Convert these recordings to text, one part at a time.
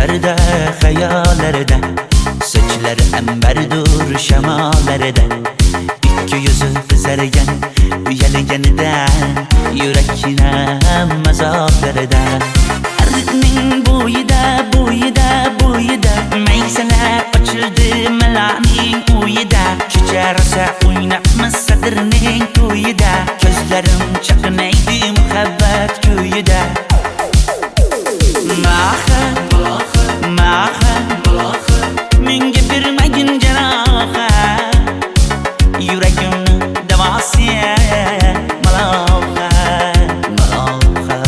Düşlerde, hayallarda, saçları emberdur şemalarda. İki yüzü kızargan, uyalganidan, yurakina mazoblarda. Arıqning bo'yida, bo'yida, bo'yida, maysalar ochildi malaning uyida. Kecha rosa o'ynabmiz sadirning to'yida, ko'zlarim chaqnaydi muhabbat kuyida. Maha, maha, menga bermagin janoha, yuragimni davosi maloha, maloha.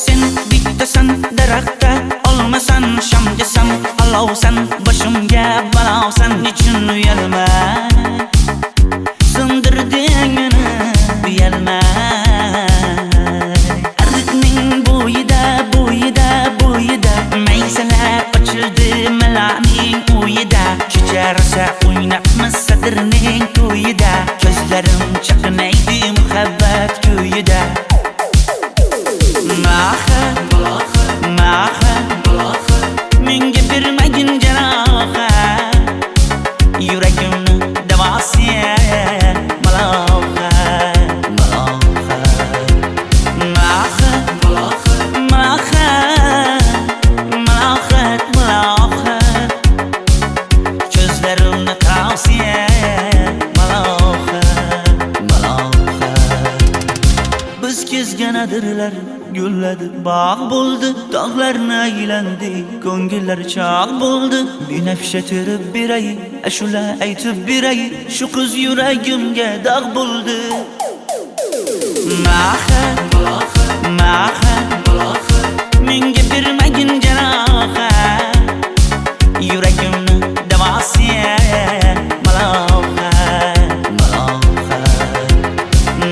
Sen bittasan daraxtda, olmasan shamgasan, olovsan boshimga balosan. Nechun uyalma, sindirding meni uyalma. Arıqning bo'yida, bo'yida, bo'yida, maysalar ochildi malaning uyida. Kecha rosa o'ynabmiz sadirning to'yida, ko'zlarim chaqnaydi muhabbat kuyida. Maha, maha, menga bermagin janoha, yuragimni davosi maloha, maloha. Maha, maha, malohat, malohat, ko'zlarimni tavsi maloha, maloha. Biz kezgan adirlar gulladi, bog' bo'ldi, tog'larni aylandi, ko'ngillar chog' bo'ldi. Binafsha terib beray, ashula aytib beray, shu qiz yuragimga dog' bo'ldi. Maha, maha, menga bermagin janoha, yuragimni davosi maloha, maloha.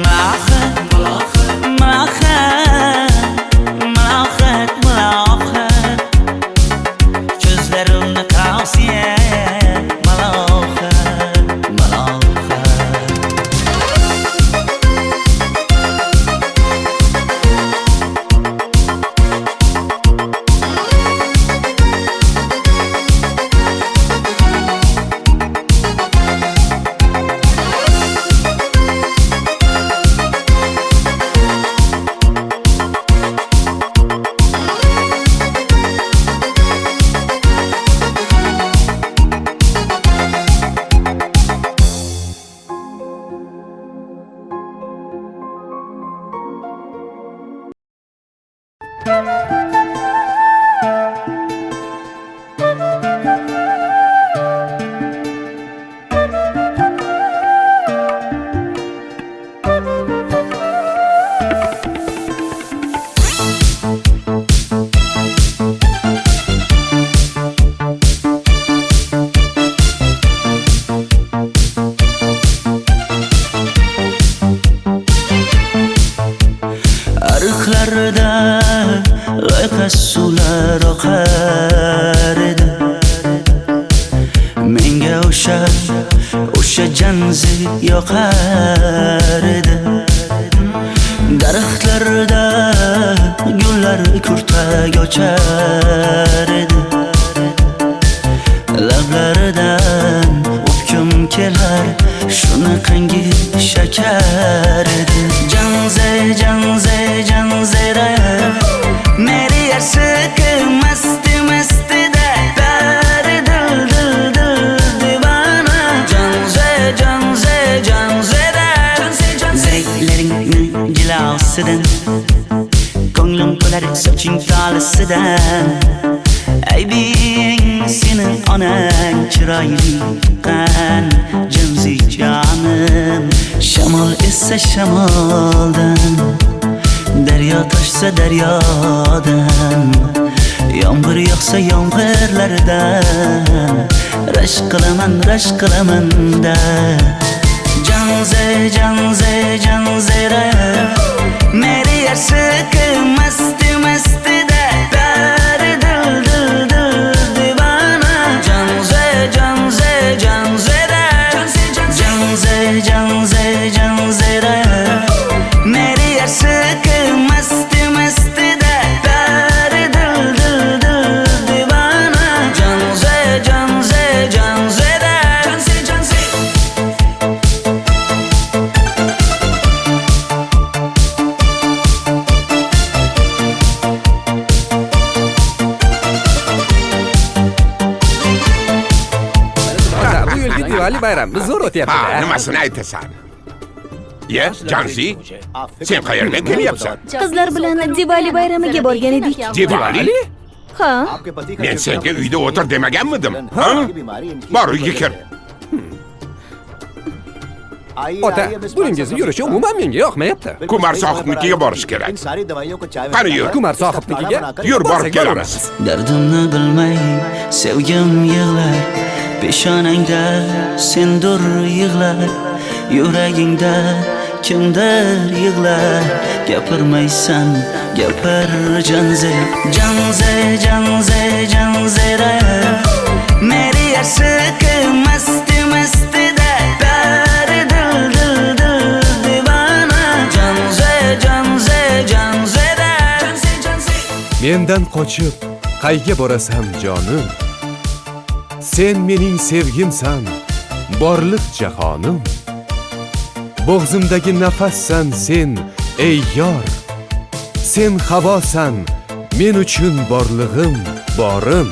Maha, maha, malohat, malohat, ko'zlarimni tavsi maloha, maloha. Arıqlarda loyqa suvlar oqar edi, menga o'sha janzi yoqar edi. Daraxtlarda gullar kurtak ochar edi, lablaridan o'pkim kelar, shunaqangi shakar edi. Janze, janze, janzera, meri yarsiqi masti mastida, bari dil dil dil divana. Janze, janze, janzera, zeylaringni jilosidan, ko'nglim to'lar soching tolisidan. Aybing sening onang chiroyli qan, janzi jonim. Shamol essa shamoldan, daryo toshsa daryodan, yomg'ir yog'sa yomg'irlardan, rashk qilaman da. Janze, janze, janzera, meri yarsiqi masti mastida, bari dil dil dil Diwali bayramimiz zo'r Ha, o'tyapti-da. nimasini aytasan? Ye, Janzi, sen qayerdan kelyapsan? Qizlar bilan Diwali bayramiga borgan edik. Diwali? Ha, Men senga uyda o'tir demaganmidim? Ha? Bor, uyga kir. Ota, buningizni yurishi umuman menga yoqmayapti. Kumar sohibnikiga borish kerak. Qani yur. Kumar sohibnikiga Yur, borib borsak kelamiz. Dardimni bilmay sevgim yig'lar, peshonangda sendur yig'lar, yuragingda kimdir yig'lar. Gapirmaysan, gapir Janze, Janze, Janze, Janzera. Meri aşık masti masti da pari dil dil dil divana. Janze, Janze, Janzera. Janze, Janze. Mendan qochib qayga borasan jonim? Sen mening sevgimsan, borliq jahonim. Bo'g'zimdagi nafassan sen, ey yor. Sen havosan, men uchun borlig'im, borim.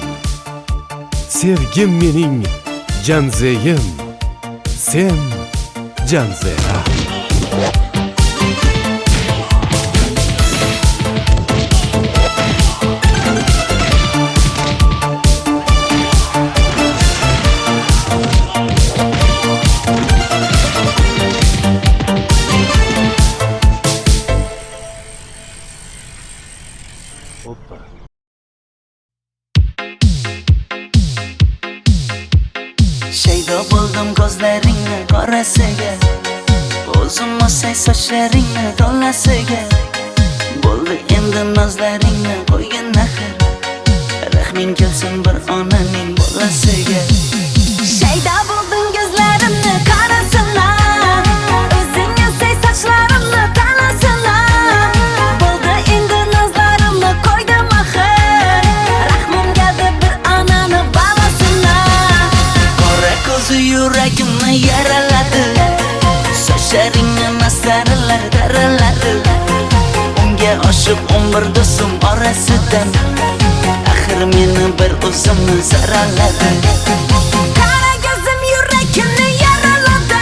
Sevgim mening Janzeyim, sen Janzera. Shaydo bo'ldim ko'zlaringni qorasiga, o'zim o'say sochlaringni to'lasiga. Bo'ldi endi nozlaringni qo'ygan naxir, rahming kelsin bir onaning bolasiga. shayda bo'lding ko'zlarimni qarasana, o'zing yasay sochlarimni tanasana. Bo'ldi endi nazlarimni qo'ydim axir, rahmim keldi bir onani bolasina. Qora ko'zi yuragimni yaraladi, sochlaringni mastarlar daraladi. Unga oshiq 11 do'stim orasidan, axir meni bir o'zimni zaraladi. Qara ko'zim yuragimni yaraladi,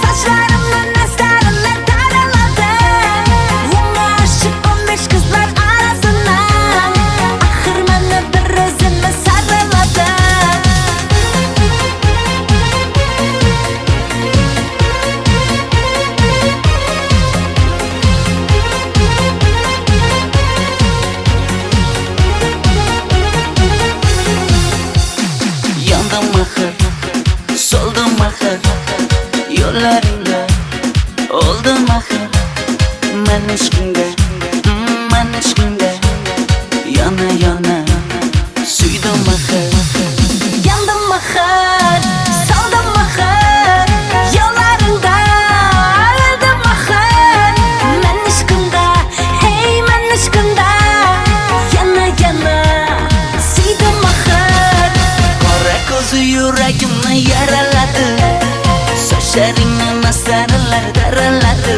sochlarimni nastarlar taraladi. Unga oshiq 15 qizlar arasina, axir meni bir o'zimni saraladi. Yandım axir, soldim axir, yo'llaringda oldim axir. Men ishqingda, men ishqingda yana yana suydim axir. Yandım axir, soldim axir, yo'llaringda oldim axir. Men ishqimda, hey men ishqimda yana yana suydim axir. Qora ko'zi yuragimni yaraladi, sochlaringni mastarlar daraladi.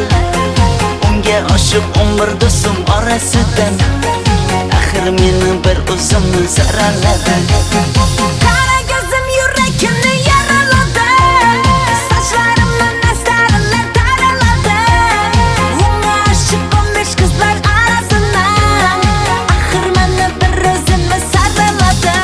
Unga oshiq 11 do'stim orasidan, axir meni bir o'zimni zaraladi. Qara ko'zim yuragimni yaraladi, sochlarimni nastarlar taraladi. Unga oshiq 15 qizlar arasina, axir meni bir o'zimni saraladi.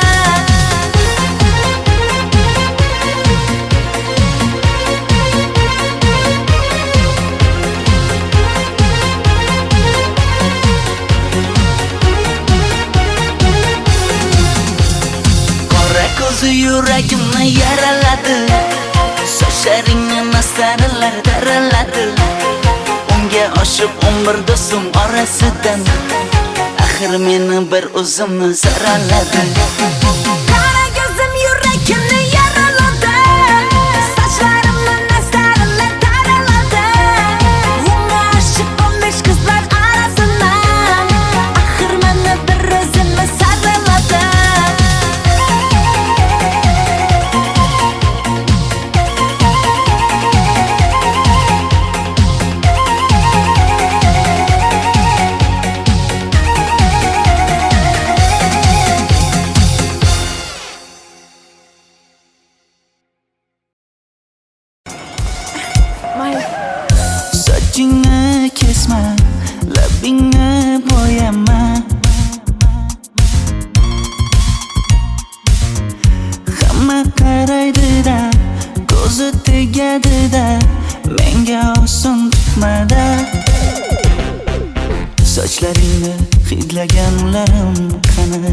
Qora ko'zi yuragimni yaraladi, sochlaringni mastarlar daraladi. Unga oshiq 11 do'stim orasidan, axir meni bir o'zimni zaraladi. Qara ko'zim yuragimni yaraladi, sochlarimni nastarlar taraladi. Unga oshiq 15 qizlar arasina, axir meni bir o'zimni saraladi. Sochlaringni hidlaganlarim qani?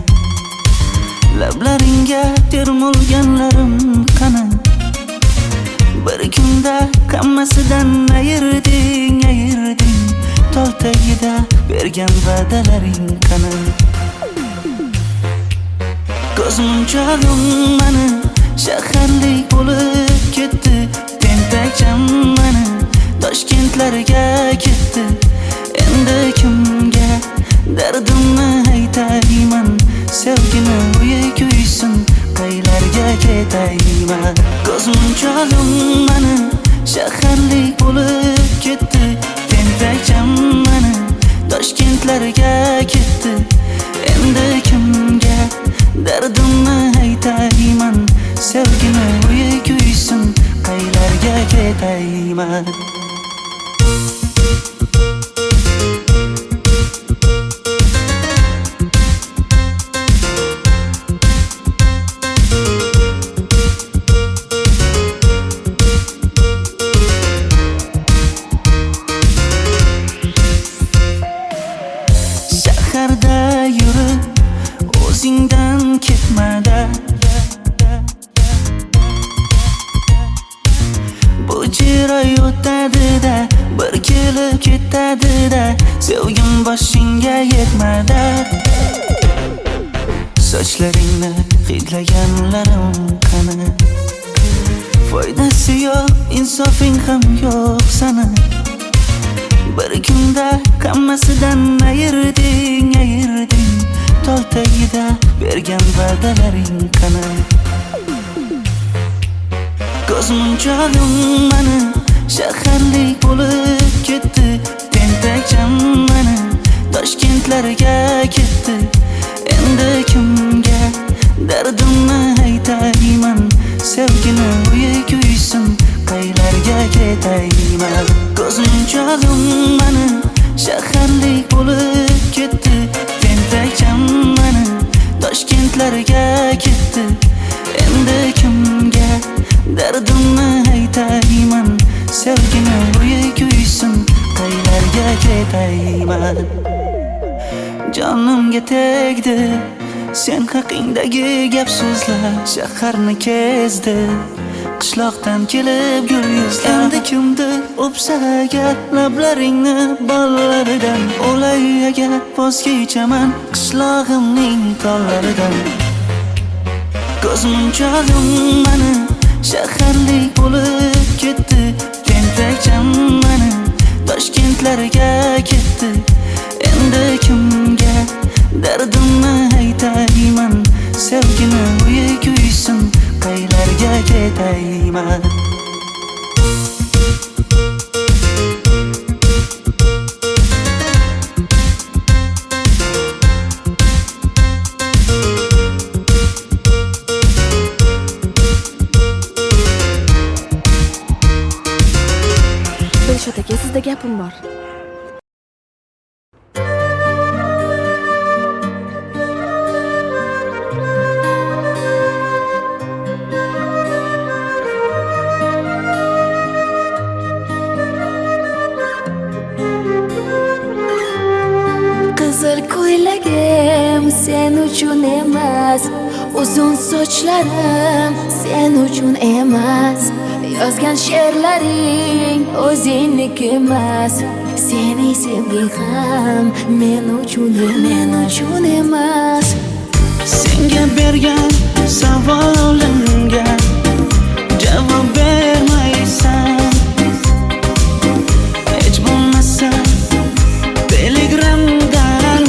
Lablaringga termulganlarim qani? Bir kunda hammasidan ayırding Tol tagida bergan va'dalaring qani? Ko'zmunchog'im mani shaharlik bo'lib ketdi. Tentakcham mani Toshkentlarga ketdi. Endi kimga dardimni aytayman? Sevgini uyi kuysin, qaylarga ketayman? Ko'zmunchog'im mani shaharlik bo'lib ketdi. Tentakcham mani Toshkentlarga ketdi. Endi kimga dardimni aytayman? Sevgini uyi kuysin, qaylarga ketayman? Shaharda yurib o'zingdan ketmada, bu jiroy o'tadi-da, bir kelib ketadi-da, sevgim boshingga yetmada. Sochlaringni hidlaganlarim qani? Foydasi yo'q, insofing ham yo'q sana. Bir kunda hammasidan ayırding Tol tagida bergan va'dalaring qani? Ko'zmunchog'im mani shaharlik bo'lib ketdi. Tentakcham mani Toshkentlarga ketdi. Endi kimga dardimni aytayman? Sevgini uyi kuysin, qaylarga ketayman? Ko'zmunchog'im mani shaharlik bo'lib ketdi. Tentakcham mani Toshkentlarga ketdi. Endi kimga dardimni aytayman? Sevgini uyi kuysin, qaylarga ketayman? Jonimga tegdi sen haqingdagi gap so'zlar, shaharni kezdi qishloqdan kelib gul yuzlar. Endi kimdir o'psa agar lablaringni bollaridan, o'lay agar voz kechaman qishlog'imning tollaridan. Ko'zmunchog'im mani shaharlik bo'lib ketdi. Tentakcham mani Toshkentlarga ketdi. Endi kimga dardimni aytayman? Sevgini uyi kuysin, qaylarga ketayman? Dilshod aka, sizda gapim bor. Qizil ko'ylagim sen uchun emas, uzun sochlarim sen uchun emas, yozgan she'rlaring o'zingniki emas, sening sevging ham men uchun emas. Senga bergan savolimga javob bermaysan. Hech bo'lmasa Telegramdan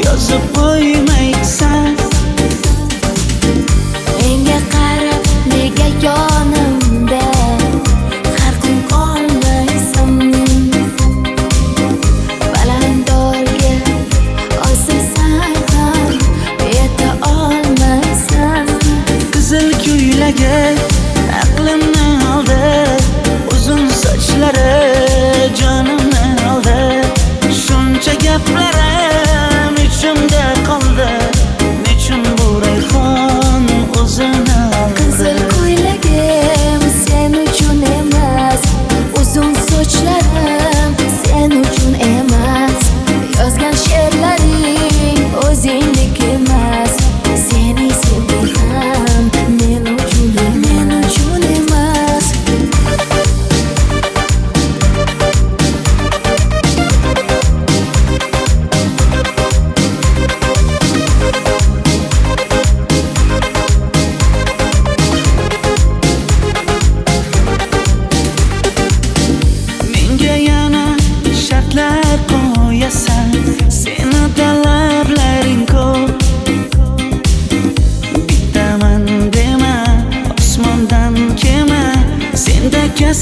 yozib qo'ymaysan. Menga qarab nega yonimda har kun qolmaysan? Balandorga osilsang ham yeta olmaysan. Qizil ko'ylagi aqlimni oldi.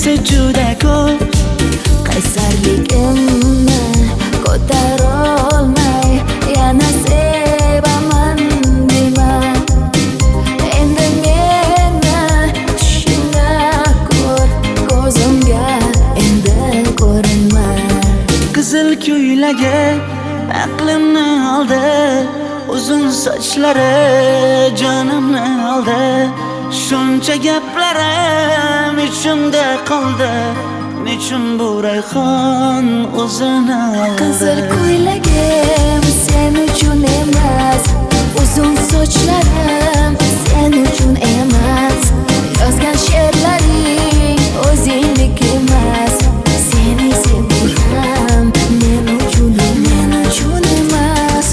esa juda ko'p. qaysarligimni ko'tarolmay yana sevaman dema. Endi meni tushingda ko'r, ko'zimga endi ko'rinma. Qizil ko'ylagi aqlimni oldi, uzun sochlari jonimni oldi. Shuncha gaplarim ichimda qoldi, nechun bu rayhon o'zini oldi. Qizil ko'ylagim sen uchun emas, uzun sochlarim sen uchun emas. Yozgan she'rlaring o'zingdek emas. Seni sevdim men uchun emas.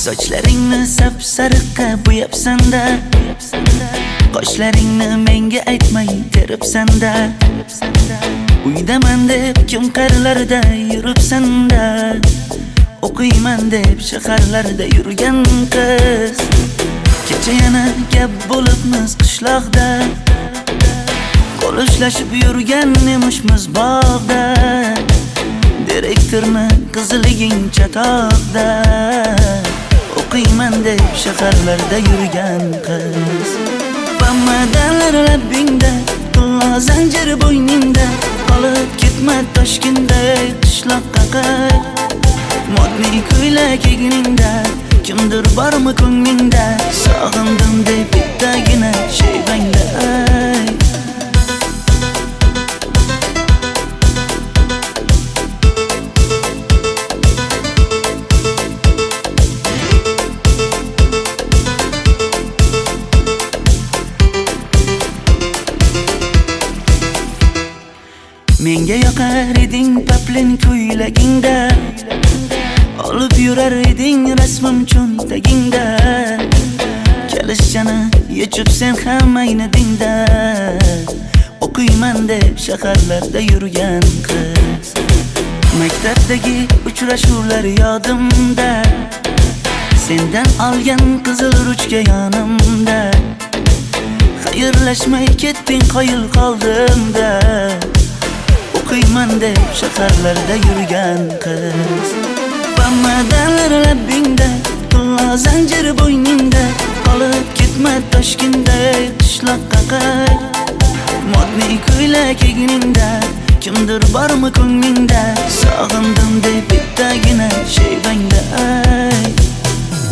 Sochlaringni sap-sariqqa bo'yabsan-da, qoshlaringni menga aytmay teribsan-da. Uydaman deb kim qarlarda yuribsan-da, o'qiyman deb shaharlarda yurgan qiz. Kecha yana gap bo'libmiz qishloqda, qo'l ushlashib yurgan emishmiz bog'da. Direktorni qiziliging chatoqda, o'qiyman deb shaharlarda yurgan qiz. Bamadanlar labbingda, tilla zanjir bo'yningda, qolib ketma Toshkentda qishloqqa qayt. Modniy ko'ylak egningda, kimdir bormi ko'nglingda, sog'indim deb bittagina shevangda ayt. Menga yoqar eding paplin ko'ylagingda, olib yurar eding rasmim cho'ntagingda. Kalishchani yechib sen ham aynadingda, o'qiyman deb shaharlarda yurgan qiz. Maktabdagi uchrashuvlar yodimda, sendan olgan qizil ruchka yonimda. Xayrlashmay ketding qoyil qoldimda, o'qiyman deb shaharlarda yurgan qiz. Bamadanlar labbingda, tilla zanjir bo'yningda, qolib ketma Toshkentda qishloqqa qayt. Modniy ko'ylak egningda, kimdir bormi ko'nglingda, sog'indim deb bittagina shevangda ayt.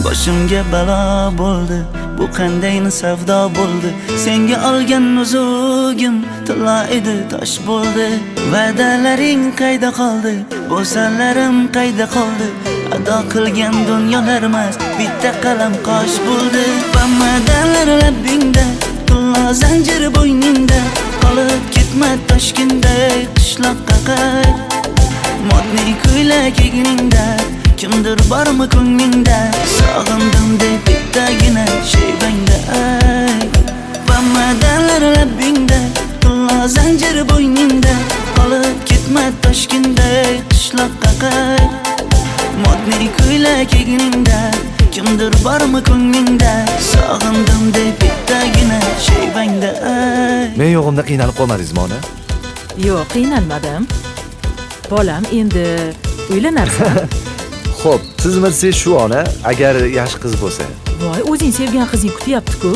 Boshimga balo bo'ldi, bu qanday savdo bo'ldi. Senga olgan nuzugim tilla edi, tosh bo'ldi. Va'dalaring qayda qoldi, bo'salarim qayda qoldi. Ado qilgan dunyolar emas, bitta qalam qosh bo'ldi. Bamadanlar labbingda, tilla zanjir bo'yningda, qolib ketma Toshkentda qishloqqa qayt. Modniy ko'ylak egningda, kimdir bormi ko'nglingda, sog'indim deb bittagina shevangda ayt. Bamadanlar labbingda, tilla zanjir bo'yningda, qolib ketma Toshkentda qishloqqa qayt. Modniy ko'ylak egningda, kimdir bormi ko'nglingda, sog'indim deb bittagina shevangda ayt. Men yo'g'imda qiynalib qolmadingizmi ona? Yo'q, qiynalmadim. Bolam, endi uylanarsan. Xo'p, siz shu ona agar yaxshi qiz bo'lsa. Voy, o'zing sevgan qizing kutyapti-ku.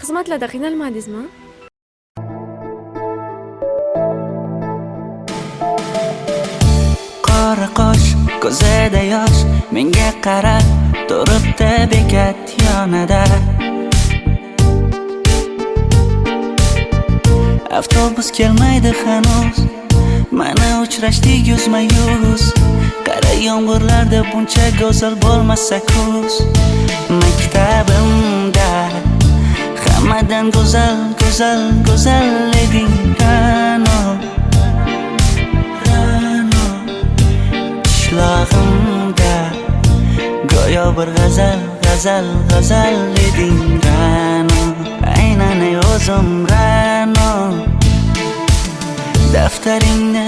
Xizmatlarda qiynalmadingizmi? Qora qosh, ko'zida yosh, menga qarab turibdi bekat yonida. Avtobus kelmaydi hanuz, mana uchrashdik yuzma-yuz. Qara yomg'irlarda buncha go'zal bo'lmasa kuz. Maktabimda hammadan go'zal, go'zal, go'zal eding Ra'no. Qishlog'imda go'yo bir g'azal, g'azal, g'azal eding Ra'no. Aynan o'zim Ra'no. Daftaringni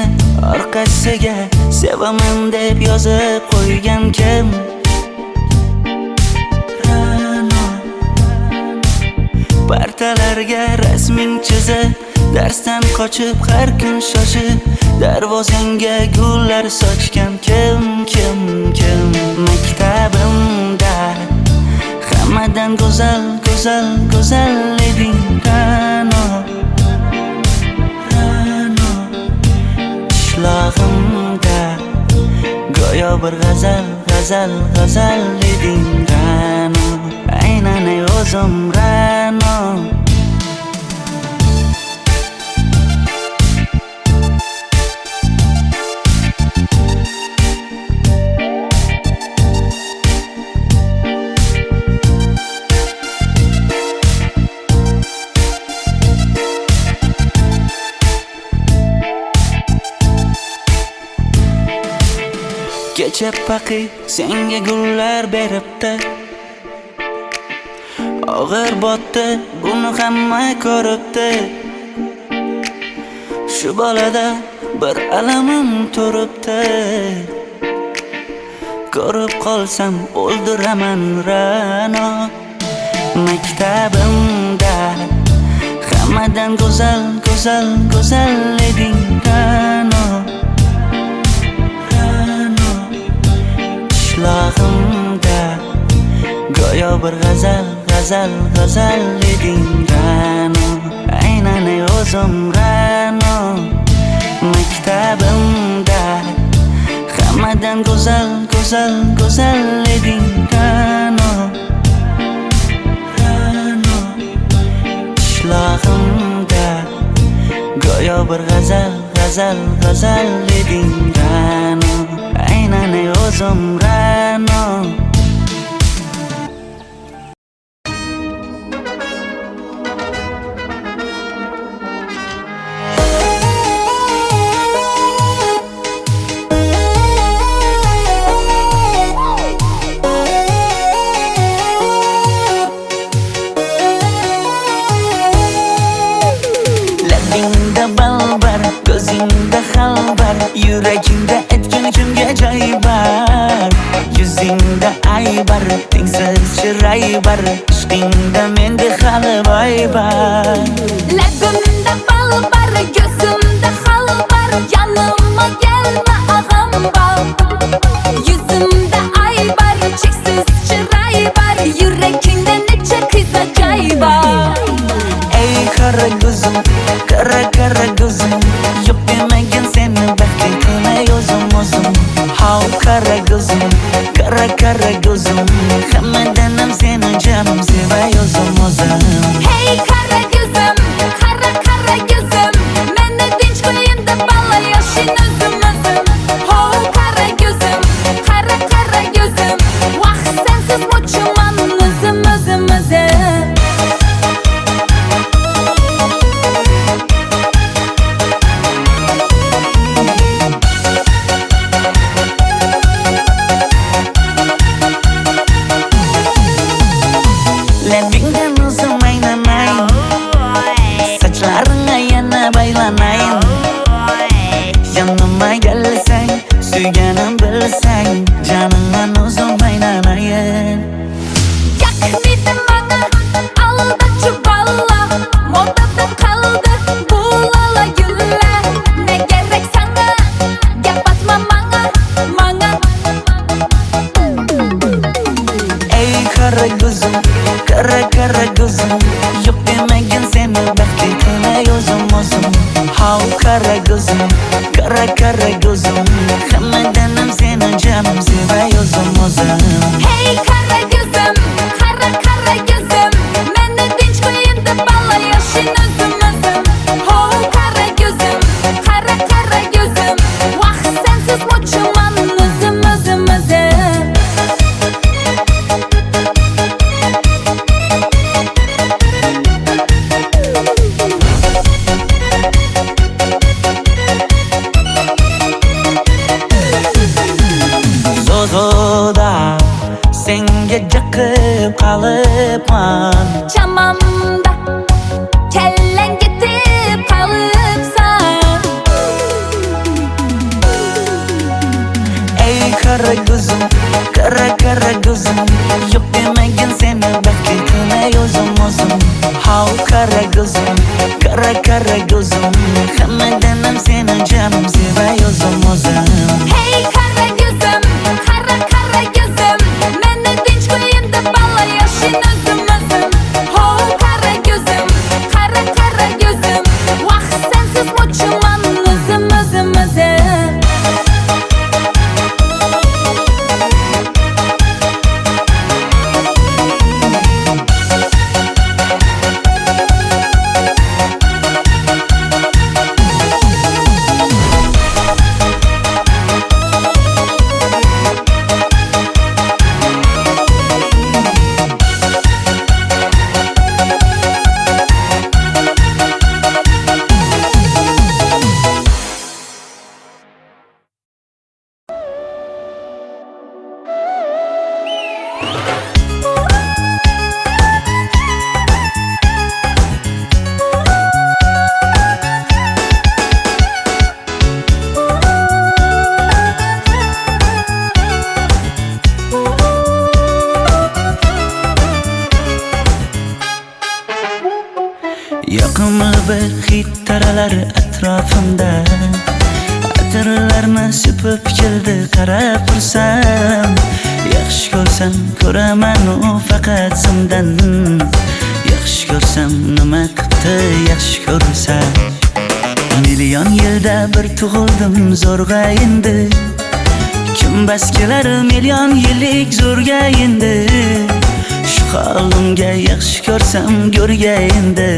orqasiga sevaman deb yozib qo'ygan kim? Partalarga rasming chizib, darsdan qochib har kun shoshib, darvozangga gullar sochgan kim? Maktabimda hammadan go'zal, go'zal, go'zal eding Ra'no. Qishlog'imda go'yo bir g'azal, g'azal, g'azal eding Ra'no. Aynan o'zim Ra'no. Kecha paqi senga gullar beribdi, og'ir botdi, buni hamma ko'ribdi. Shu bolada bir alamim turibdi, ko'rib qolsam o'ldiraman Ra'no. Maktabimda hammadan go'zal, go'zal, go'zal eding Ra'no. Qishlog'imda go'yo bir g'azal, g'azal, g'azal eding Ra'no. Aynan o'zim Ra'no. Maktabimda hammadan go'zal, go'zal, go'zal eding Ra'no. Qishlog'imda go'yo bir g'azal, g'azal, g'azal eding Ra'no. Aynan o'zim Ra'no. Labingda balbar, ko'zingda xalbar, yuragingda etgan kimga joy bar. Yuzingda aybar, tengsiz chiray bar, ishqingda menda hali boy bar. Labimda balbar, ko'zimda xalbar, yanıma gelme ağam bal. Yuzimda aybar, cheksiz chiray bar, yuragingda necha qiza joy bar. Ey qara ko'zim, qara qara ko'zim, yo'q demagan seni baxtli qilay o'zim. Hav qara ko'zim, qara qara ko'zim, hammadan ham seni jonim sevay o'zim. Hey qara ko'zim, qara qara ko'zim, meni tinch qo'yinda balla yoshing o'zim. Hav qara ko'zim, qara qara ko'zim, vaqt sensiz mo'chiman o'zim. Kara kara gözüm Hammadanam seni canım sevay o'zim Hey kara gözüm, kara kara gözüm Meni tinch qo'yin deb balla yashin o'zim Ho kara gözüm, kara kara gözüm Vaqt sensiz mo'chiman o'zim Zozoda senga jiqib qolibman Chamamda kellang ketib qolibsan Ey kara gözüm kara kara gözüm Yok demagin seni baxtli qilay o'zim How kara gözüm kara gözüm Hammadanam seni canım sevay o'zim Hey kara gözüm, kara kara gözüm Meni tinch qo'yin deb balla yashin o'zim Ho kara gözüm, kara kara gözüm Vaqt sensiz mo'chiman o'zim Yoqimli bir hid taralar atrofimda Atirlarni sepib keldi qarab tursam Yaxshi ko'rsam ko'raman u faqat simdan Yaxshi ko'rsam nima qildi yaxshi ko'rsam Million yilda bir tug'ildim zo'rg'a endi Kim bas kelar million yillik zo'rga endi Shu holimga yaxshi ko'rsam go'rga endi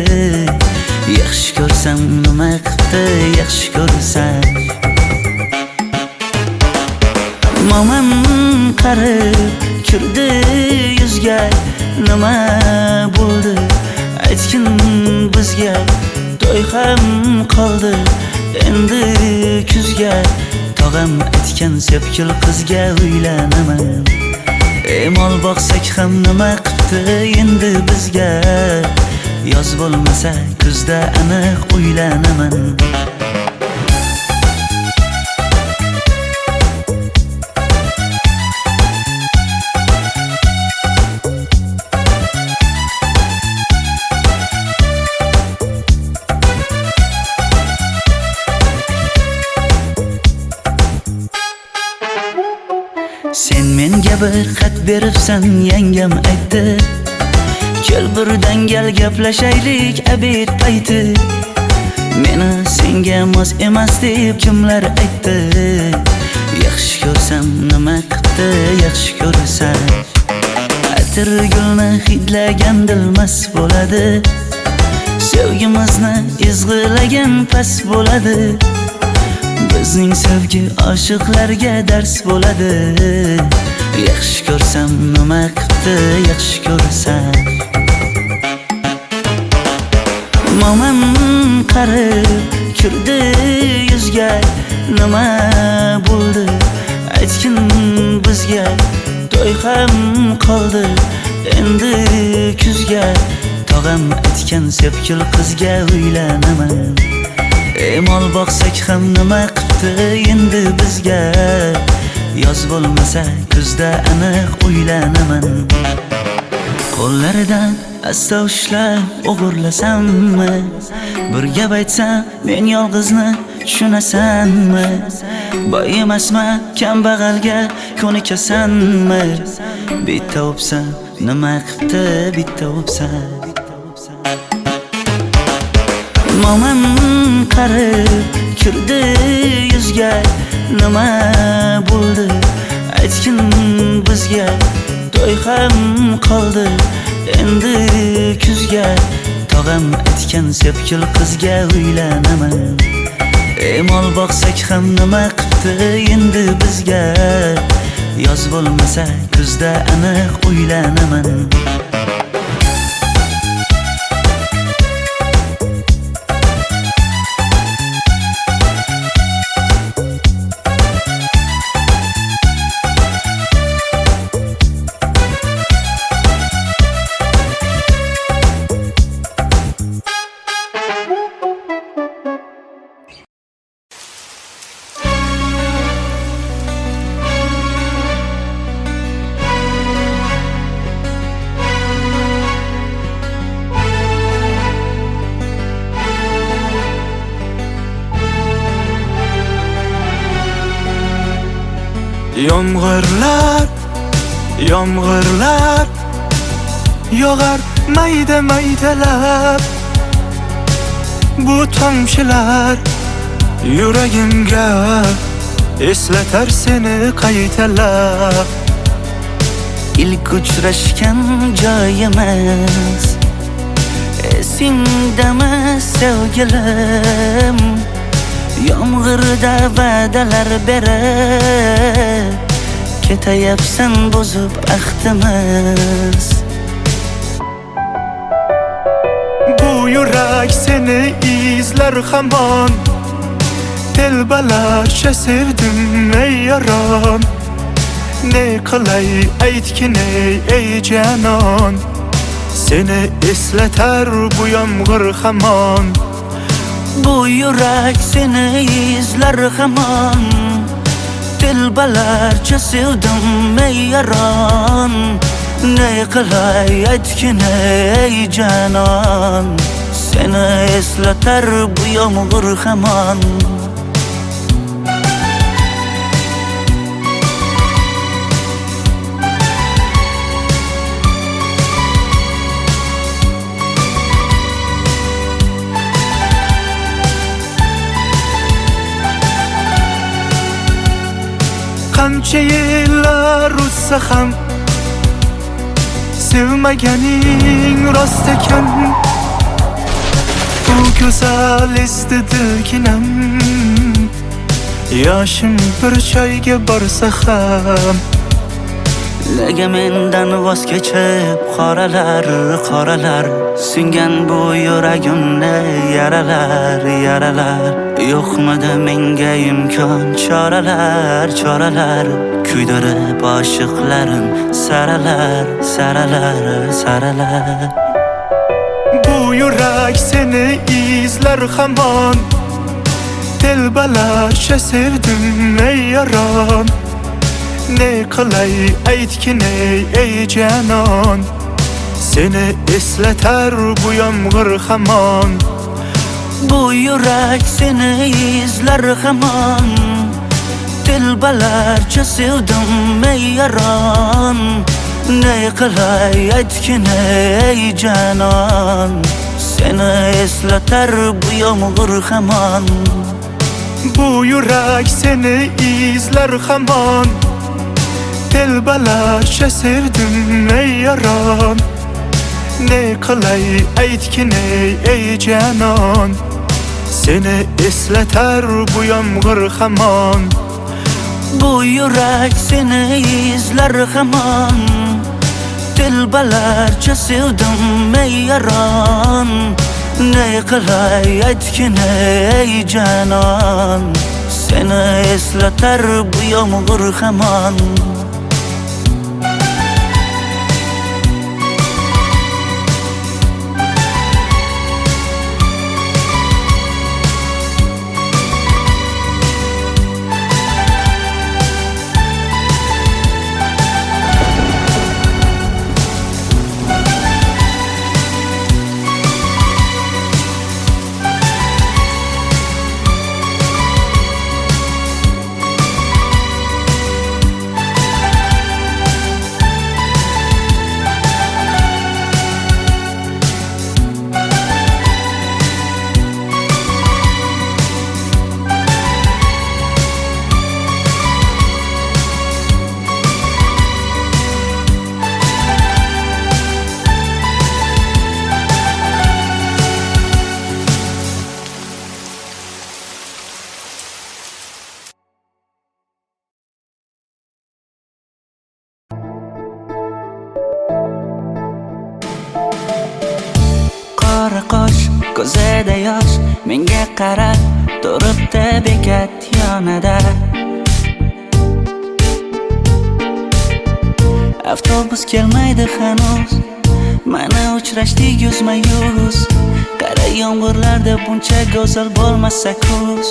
Yaxshi ko'rsam nima qildi yaxshi ko'rsam Momam qarib kirdi yuzga Nima bo'ldi aytgin bizga To'y ham qoldi endi kuzga Tog'am aytgan sepkil qizga uylanaman Mol boqsak ham nima qildi endi bizga Yoz bo'lmasa kuzda aniq uylanaman Sen menga bir xat beribsan yangam aytdi Kel birdan gal gaplashaylik abid payti Meni senga mos emas deb kimlar aytdi Yaxshi ko'rsam nima qildi yaxshi ko'rsam Atir gulni hidlagan dilmas bo'ladi Sevgimizni izg'ilagan pas bo'ladi Bizning sevgi oshiqlarga dars bo'ladi Yaxshi ko'rsam nima qildi yaxshi ko'rsam Momam qarib kirdi yuzga Nima bo'ldi aytgin bizga To'y ham qoldi endi kuzga Tog'am aytgan sepkil qizga uylanaman Mol boqsak ham nima qildi endi bizga Yoz bo'lmasa kuzda aniq uylanaman Qo'llaridan asta ushlab o'g'irlasammi Bir gap aytsam men yolg'izni tushunasanmi Boy emasman kambag'alga ko'nikasanmi Bitta o'psam nima qildi bitta o'psam Mo'min qarib kirdi yuzga, nima bo'ldi aytgin bizga. To'y ham qoldi endi kuzga, tog'am aytgan sepkil qizga uylanaman. Mol boqsak ham nima qipti endi bizga, yoz bo'lmasa kuzda aniq uylanaman. Yomg'irlar, yomg'irlar yog'ar mayda maydalab. Bu tomchilar yuragimga eslatar seni qaytalab. İlk uchrashgan joyimiz esingdami sevgilim? Yomg'irda va'dalar berib ketayapsan bozib ahdimiz. Bu yurak seni izler hamon, telbalarcha sevdim ey yaron. Ne qilay aytgin ey canon, seni eslatar bu yomg'ir hamon. Bu yurak seni izler hamon, telbalarcha sevdim ey yaron. Ne qilay aytgin ey canon, seni eslatar bu yomg'ir hamon. Qancha yillar o'tsa ham sevmaganing rost ekan. Bu go'zal esdi dilginam, yoshim bir joyga borsa ham. Nega mendan voz kechib qoralar, qoralar singan bu yuragimni yaralar, yaralar. Yo'qmidi menga imkon choralar, choralar kuydirib oshiqlarim saralar, saralar, saralar. Bu yurak seni izler hamon, telbalarcha sevdim ey yaron. Ne qilay aytgin ey canon, seni eslatar bu yomg'ir hamon. Bu yurak seni izler hamon, telbalarcha sevdim ey yaron. Ne qilay aytgin ey canon, seni eslatar bu yomg'ir hamon. Bu yurak seni izler hamon, telbalarcha sevdim ey yaron. Ne qilay aytgin ey canon, seni eslatar bu yomg'ir hamon. Bu yurak seni izler hamon, telbalarcha sevdim ey yaron. Ne qilay aytgin ey canon, seni eslatar bu yomg'ir hamon. qora qosh, ko'zida yosh, menga qarab turibdi bekat yonida. Avtobus kelmaydi hanuz, mana uchrashdik yuzma-yuz. Qara yomg'irlarda buncha go'zal bo'lmasa kuz.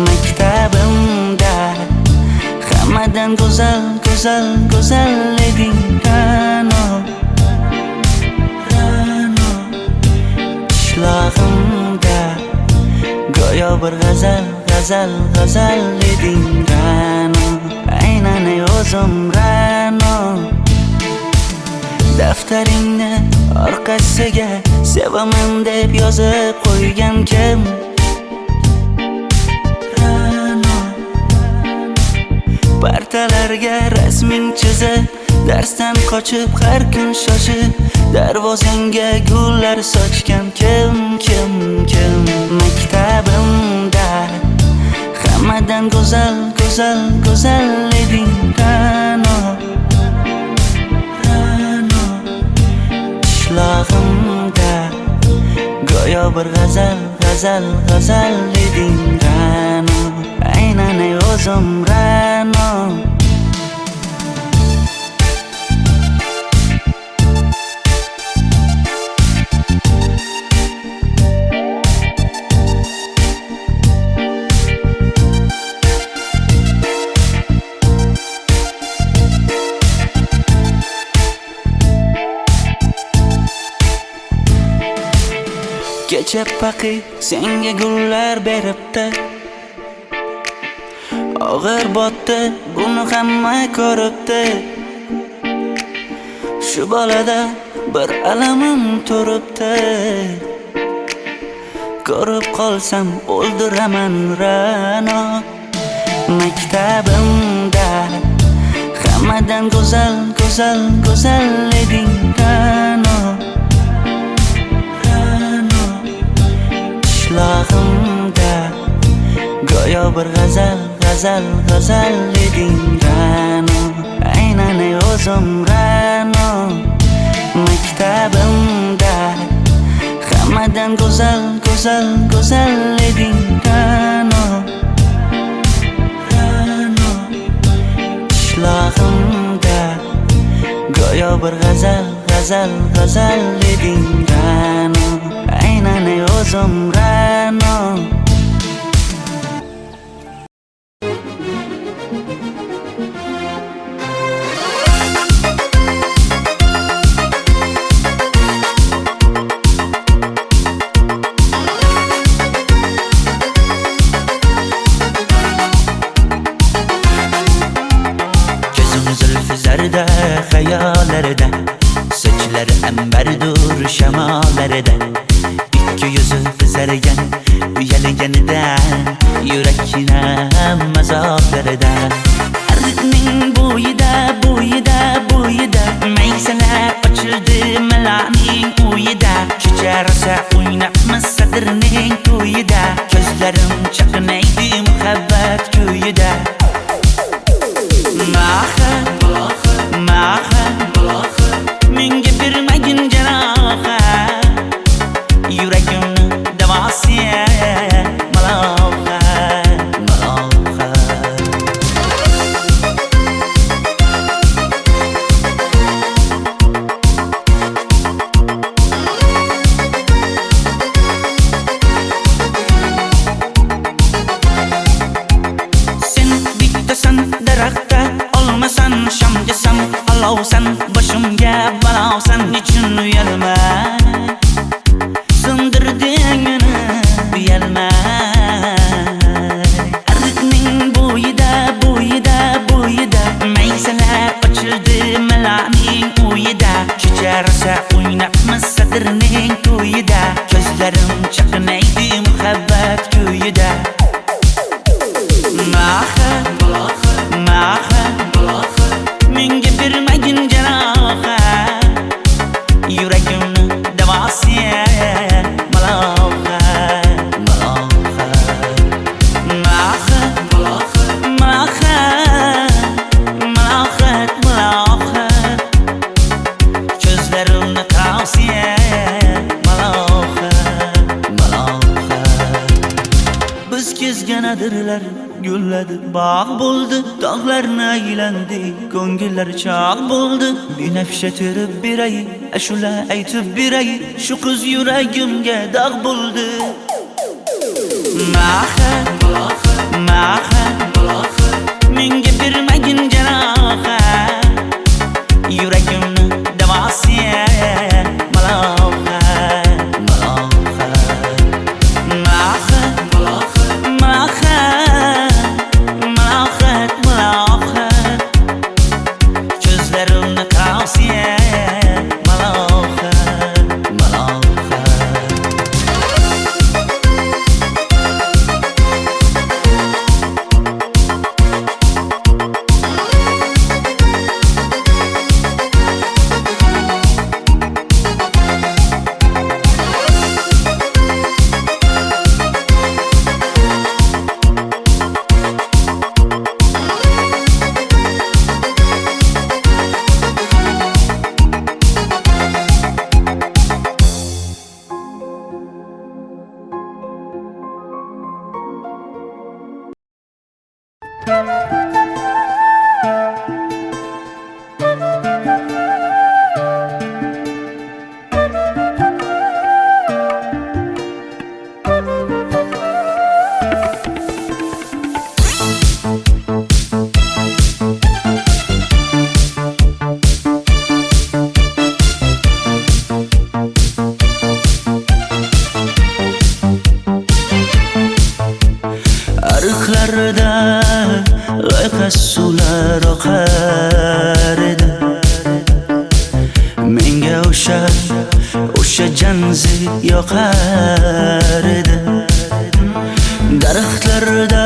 Maktabimda hammadan go'zal, go'zal, go'zal eding Ra'no. Ra'no qishlog'imda go'yo bir g'azal, g'azal, g'azal eding Ra'no. Aynan o'zim Ra'no. Daftaringni orqasiga sevaman deb yozib qo'ygan kim? Ra'no. Partalarga rasming chizib, darsdan qochib har kun shoshib, darvozangga gullar sochgan kim, kim, kim? Maktabimda hammadan go'zal, go'zal, go'zal eding Ra'no. Ra'no qishlog'imda go'yo bir g'azal, g'azal, g'azal eding Ra'no. Aynan o'zim Ra'no. Kecha paqi senga gullar beribdi, og'ir botdi, buni hamma ko'ribdi. Shu bolada bir alamim turibdi, ko'rib qolsam o'ldiraman Ra'no. Maktabimda hammadan go'zal, go'zal, go'zal eding Ra'no. Qishlog'imda go'yo bir g'azal, g'azal, g'azal eding Ra'no. Aynan o'zim Ra'no. Maktabimda hammadan go'zal, go'zal, go'zal eding Ra'no. Ra'no qishlog'imda go'yo bir g'azal, g'azal, g'azal eding Ra'no. Aynan o'zim Ra'no. Ko'zim zulfi zarda xayollarida, sochlari ambardur shamollarida. Ikki yuzi qizargan uyalganidan, yurakning mazoblarida. Arqning bo'yida, bo'yida, bo'yida maysalar ochildi malaning uyida. Kecharsa o'ynabmiz sadrning to'yida, ko'zlarim chaqnaydi muhabbat ko'yida. Maha, maha, menga bermagin jarohat, yuragimni davosi maloha, maloha. Sen bittasan daraxtda, olmasan shamgasan, olovsan boshimga balosan. Nechun uyalma, sindirding meni uyalma. Arqning bo'yida, bo'yida, bo'yida maysalar ochildi malaning uyida. Kecharsa o'ynabmiz sadrning to'yida, ko'zlarim chaqnaydi muhabbat ko'yida. Maha, maha, menga bermagin jarohat, yuragimni davosi maloha, maloha. Maha, maha, malohat, malohat, ko'zlarimni qavsi maloha. gulladi bog' bo'ldi, tog'larni aylandi, ko'ngillar chog' bo'ldi. Binafsha terib beray, ashula aytib beray, shu qiz yuragimga dog' bo'ldi. Maha, maha, menga bermagin janoha, yuragimni davosiya maloha, maloha. Maha, maha, malohat, malohat, ko'zlarimni qosiya malohat, malohat. Ariqlarda loyqa suvlar oqar edi. Menga o'sha janzi yoqar edi. Daraxtlarda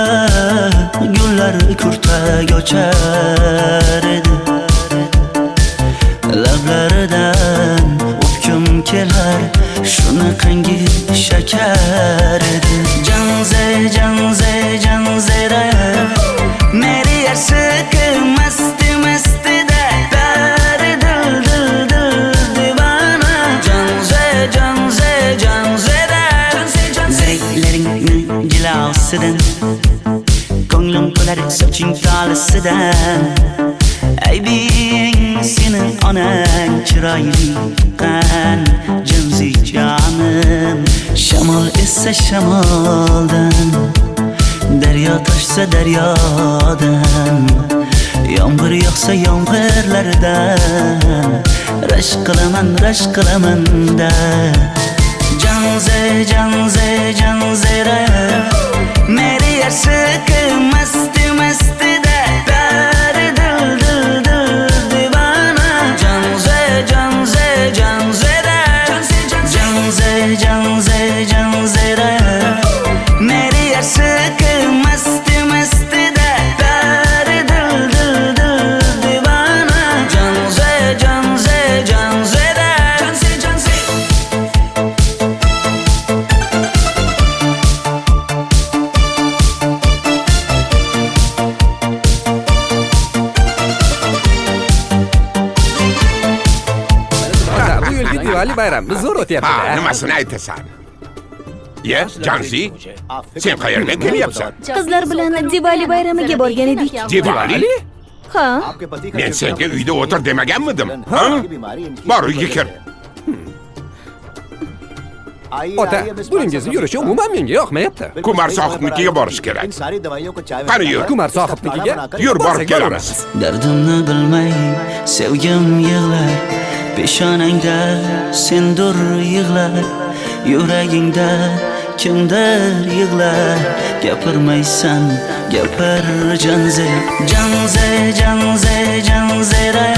gullar kurtak ochar edi. Lablaridan o'pkim kelar, shunaqangi shakar edi. Janze, janze, janzera, meri yarsiqi masti mastida, dari dil dil dil divana. Janze, janze, janzera, zeylaringni jilosidan, ko'nglim qolar soching tolisidan. Aybing sening onang chiroyli qan, janzi jonim. Shamol essa shamoldan, daryo toshsa daryodan, yomg'ir yog'sa yomg'irlardan, rashk qilaman da. Janze, janze, janzera, meri yarsiqi masti mastida, dari dil dil dil divana. Janze, janze, janzera, janze, janze, janzera, meri yarsiqi masti mastida, dari dil dil dil divana. Janze, janze, janzera, Bu yilgi Diwali bayrami zo'r Ha, o'tyapti-da. nimasini aytasan? Ye, Janzi, sen qayerdan kelyapsan? Qizlar bilan Diwali bayramiga borgan edik. Diwali? Ha? Men senga uyda o'tir demaganmidim? Ha? Bor uyga kir. Ota, buningizni yurishi umuman menga yoqmayapti. Kumar sohibnikiga borish kerak. Qani yur. Kumar sohibnikiga Yur, borib borsak kelamiz. Dardimni bilmay sevgim yig'lar, peshonangda sendur yig'lar, yuragingda kimdir yig'lar. Gapirmaysan, gapir janze, janze, janze, janzera,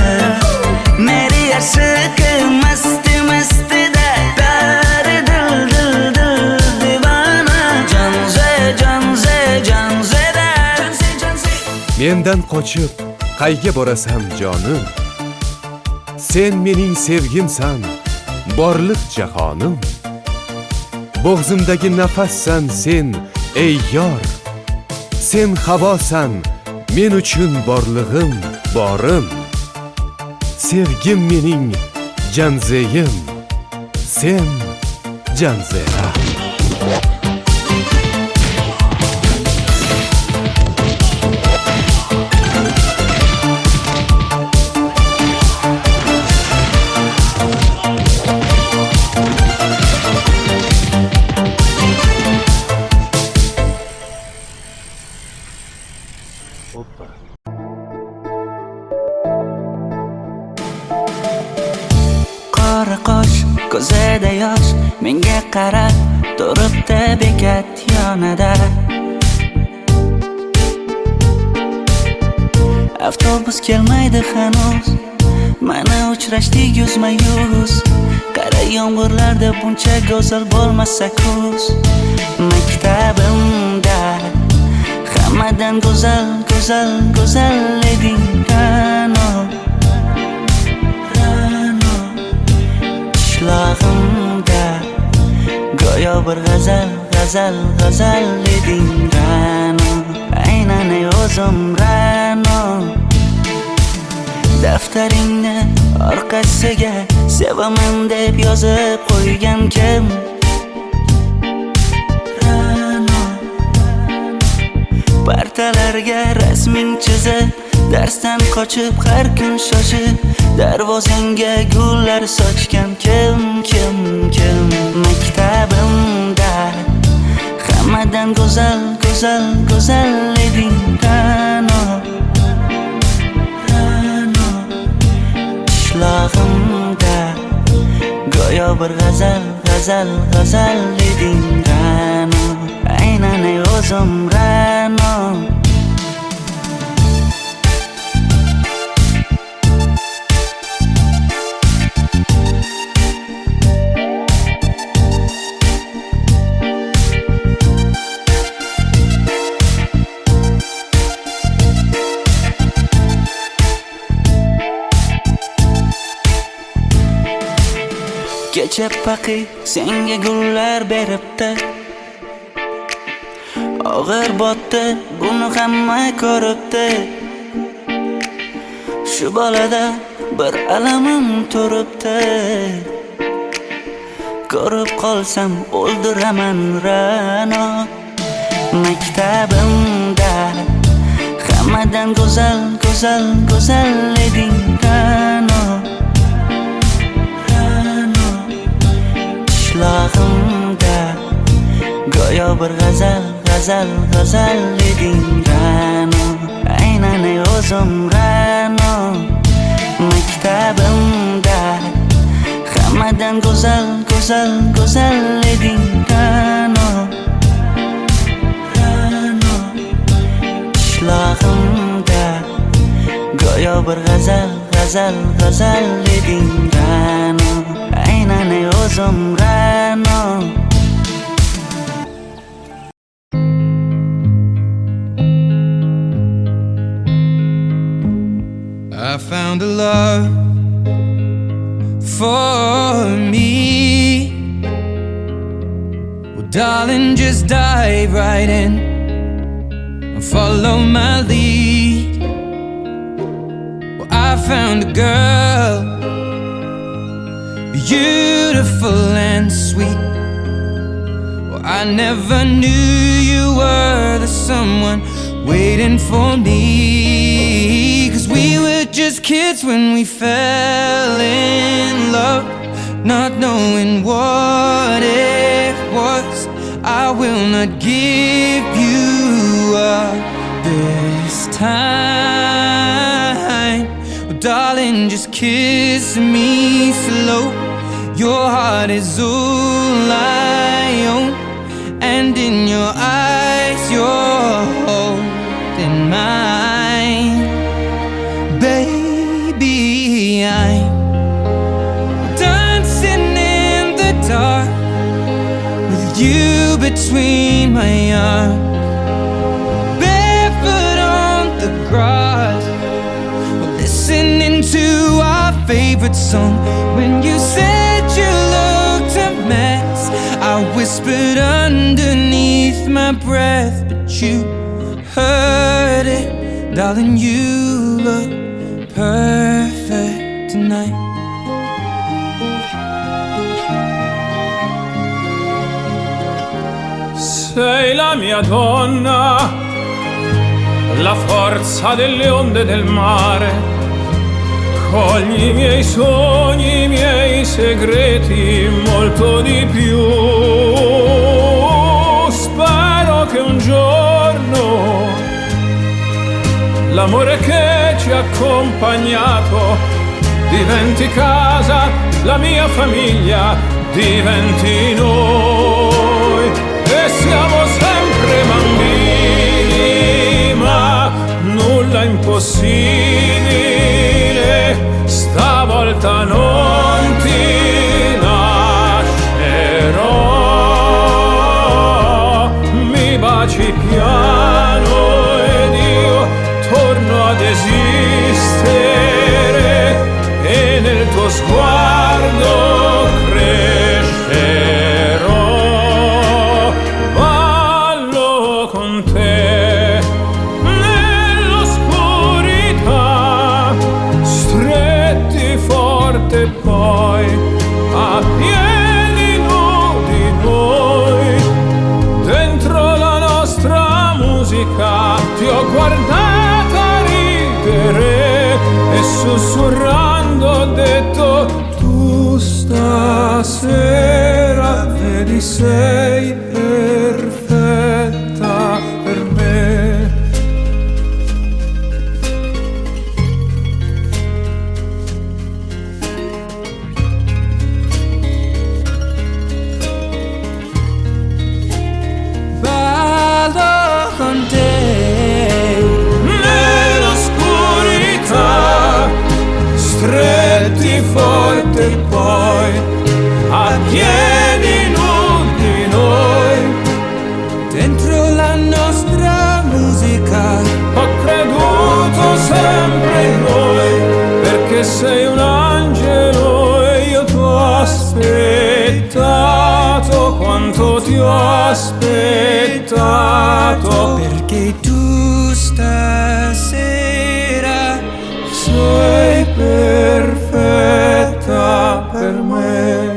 meri yarsiqi masti mastida, dari dil dil dil divana. Janze, janze, janzera, Mendan qochib qayga borasan jonim? Sen mening sevgimsan, borliq jahonim. Bo'g'zimdagi nafassan sen, ey yor. Sen havosan, men uchun borlig'im, borim. Sevgim mening janzeyim, sen janzera. Qora qosh, ko'zida yosh, menga qarab turibdi bekat yonida. Avtobus kelmaydi hanuz, mana uchrashdik yuzma-yuz. Qara yomg'irlarda buncha go'zal bo'lmasa kuz. Maktabimda hammadan go'zal, go'zal, go'zal eding Ra'no. Qishlog'imda go'yo bir g'azal, g'azal, g'azal eding Ra'no. Aynan o'zim Ra'no. Daftaringni orqasiga sevaman deb yozib qo'ygan kim? Ra'no. Partalarga rasming chizib, darsdan qochib har kun shoshib, darvozangga gullar sochgan kim? Maktabimda hammadan go'zal, go'zal, go'zal eding Ra'no. Qishlog'imda go'yo bir g'azal, g'azal, g'azal eding Ra'no. Aynan o'zim Ra'no. Kecha paqi senga gullar beribdi, og'ir botdi, buni hamma ko'ribdi. Shu bolada bir alamim turibdi, ko'rib qolsam o'ldiraman Ra'no. Maktabimda hammadan go'zal, go'zal, go'zal eding Ra'no. Qishlog'imda go'yo bir g'azal, g'azal, g'azal eding Ra'no. Aynan o'zim Ra'no. Maktabimda hammadan go'zal, go'zal, go'zal eding Ra'no. Qishlog'imda go'yo bir g'azal, g'azal, g'azal eding Ra'no. Aynan o'zim Ra'no. I found a love for me. Well, darling, just dive right in and follow my lead. Well, I found a girl, beautiful and sweet. Well, I never knew you were the someone waiting for me. 'Cause we were just kids when we fell in love, not knowing what it was. I will not give you up this time. Well, darling, just kiss me slow. Your heart is all I own, and in your eyes you're holding mine. Baby, I'm dancing in the dark with you between my arms, barefoot on the grass, listening to our favorite song. When you said you looked a mess, I whispered underneath my breath, but you heard it. Darling, you look perfect tonight. Sei la mia donna, la forza delle onde del mare. Cogli i miei sogni, i miei segreti, molto di più. Spero che un giorno l'amore che ci ha accompagnato, diventi casa, la mia famiglia, diventi noi. E siamo sempre bambini, ma nulla impossibile, stavolta non ti lascerò. Mi baci piano ed io torno ad esistere e nel tuo sguardo crescerò. Ballo con te nell'oscurità, stretti forte poi a piedi nudi noi. Dentro la nostra musica ti ho guardata ridere e sussurrando ho detto: tu stasera vedi sei perfetta per me. Ballo con te Nell'oscurità, stretti forte poi a piedi nudi noi. dentro la nostra musica. Ho creduto sempre in noi, perché sei un angelo e io ti ho aspettato quanto ti ho aspettato. Perché tu stasera Sei perfetta per me.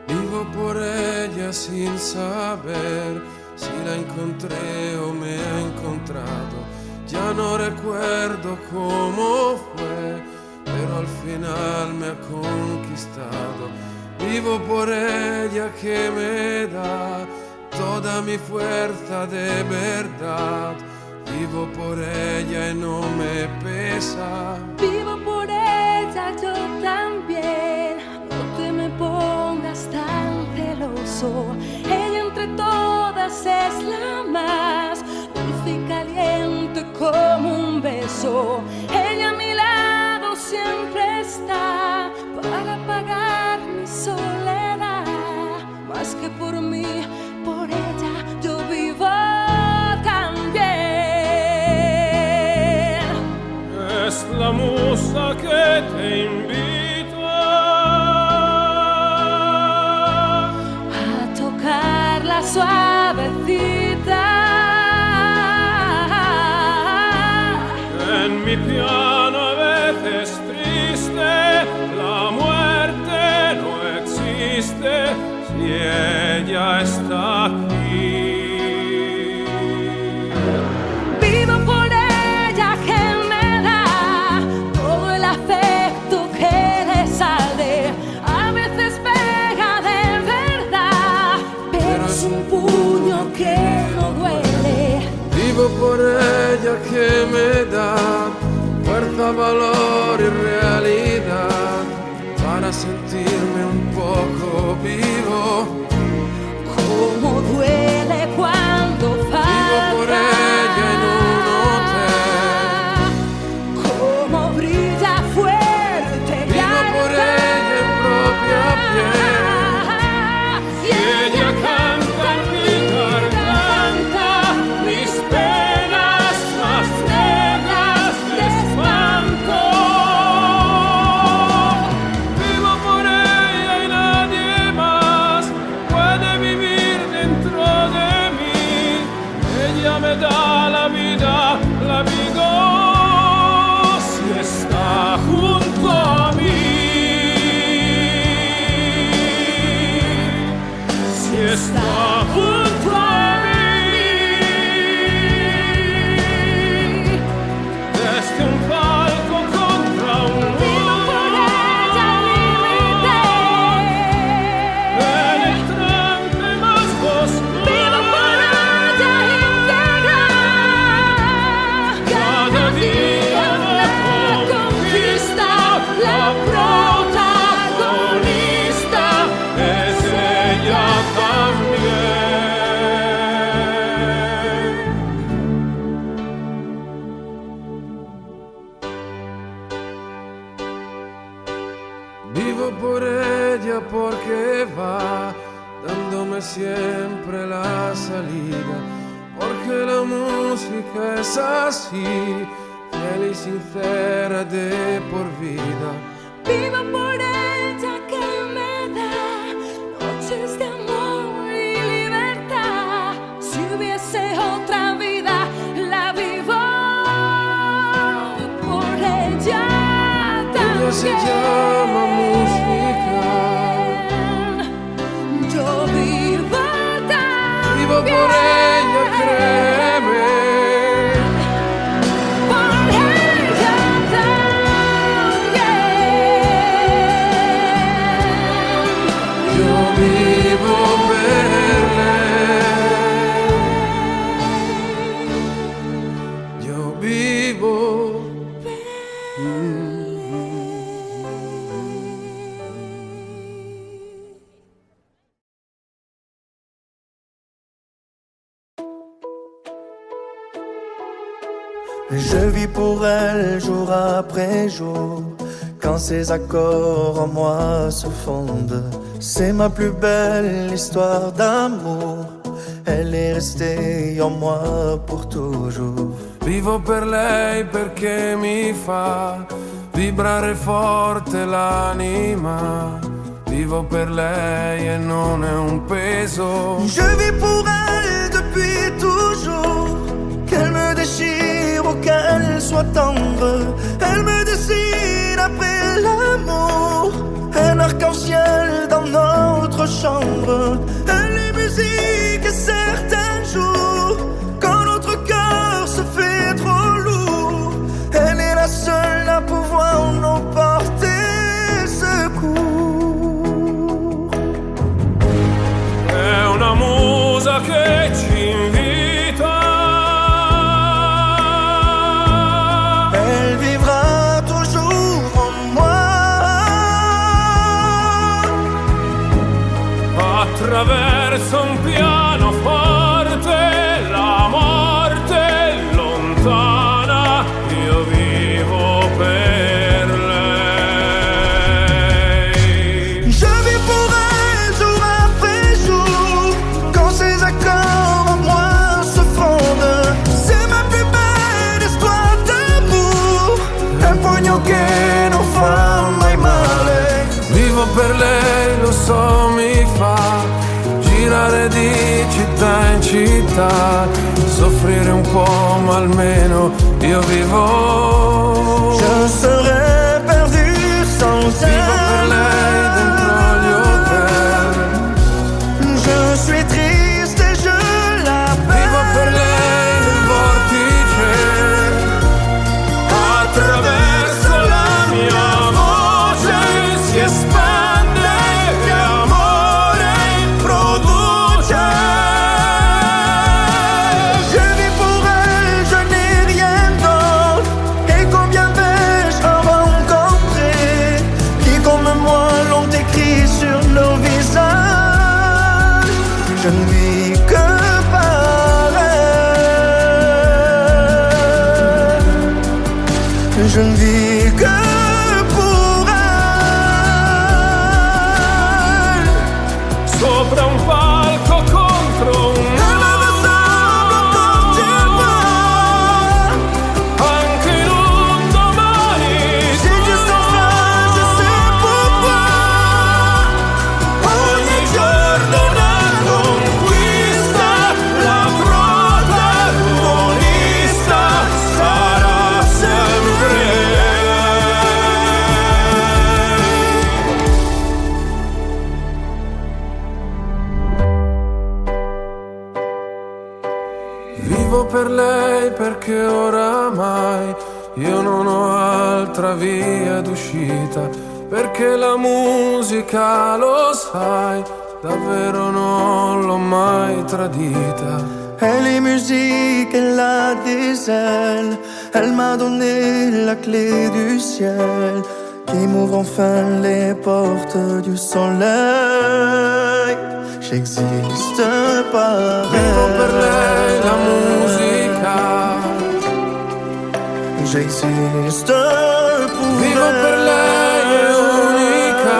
Vivo por ella sin saber si la encontré o me ha encontrado. Ya no recuerdo cómo fue, pero al final me ha conquistado. Vivo por ella que me da toda mi fuerza de verdad. Vivo por ella y no me pesa. Vivo por ella yo también, no te me pongas tan celoso. Ella entre todas es la más dulce y caliente como un beso. Ella a mi lado siempre está para apagar mi soledad. Más que por mí, por ella yo vivo también. Es la musa que te invita a tocar la suavecita. En mi piano a veces triste, la muerte no existe si ella está aquí. Vivo por ella que me da todo el afecto que le sale. A veces pega de verdad, pero es un puño que no duele. Vivo por ella que me da fuerza, valor y realidad para sentirme un poco vivo. Cómo duele cuando falta. Vivo por ella en un hotel. Cómo brilla fuerte. Vivo por ella en propia piel. Y ella canta en mi garganta mis penas más negras de espanto. Vivo por ella y nadie más puede vivir dentro Vivo por ella porque va dándome siempre la salida, porque la música es así, fiel y sincera de por vida. Vivo por ella que me da noches de amor y libertad. Si hubiese otra vida, la vivo por ella también. Ella se llama música. Yo vivo también. Vivo por ella, créeme. Por ella también. Yo vivo per lei. Yo vivo. Je vis pour elle jour après jour. Quand ses accords en moi se fondent, c'est ma plus belle histoire d'amour. Elle est restée en moi pour toujours. Vivo per lei perché mi fa vibrare forte l'anima. Vivo per lei e non è un peso. Je vis pour elle depuis toujours. Qu'elle me déchire ou qu'elle soit tendre, elle me dessine après l'amour. Un arc-en-ciel dans notre chambre. Elle est musique et certains jours, quand notre cœur se fait trop lourd, elle est la seule à pouvoir nous porter secours. È una musa che ci invita. Elle vivra toujours en moi. Attraverso un pianoforte, la morte è lontana, io vivo per lei. Je vis pour elle jour après jour. Quand ses accords en moi se fondent, c'est ma plus belle histoire d'amour. Un pugno che non fa mai male. Vivo per lei, lo so, mi fa girare di città in città, soffrire un po', ma almeno io vivo. Je serais perdu sans elle. Vivo per lei dentro gli hotel. Je suis triste et je l'appelle. Vivo per lei nel vortice. Attraverso la mia voce si espande e amore produce. Je vis pour elle, je n'ai rien d'autre. Et combien vais-je en rencontrer qui comme moi l'ont écrit sur nos visages. Je ne vis que par elle. Je ne vis que pour elle. Sopra un palco contro un anche in un domani. C'est juste enfin, je sais pourquoi. Ogni giorno una conquista, la protagonista sarà sempre Vivo per lei perché oramai io non ho altra via d'uscita, perché la musica, lo sai, davvero non l'ho mai tradita. Elle est musique, elle a des ailes. Elle m'a donné la clé du ciel qui m'ouvre enfin les portes du soleil. J'existe par Vivo per elle. lei la musica. J'existe pour Vivo per lei è unica.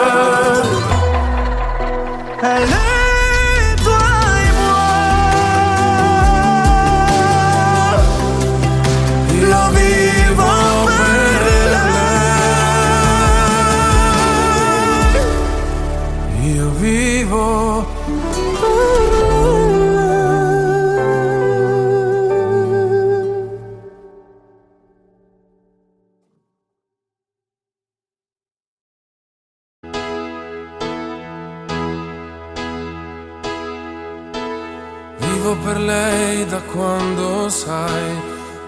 Vivo per lei da quando, sai,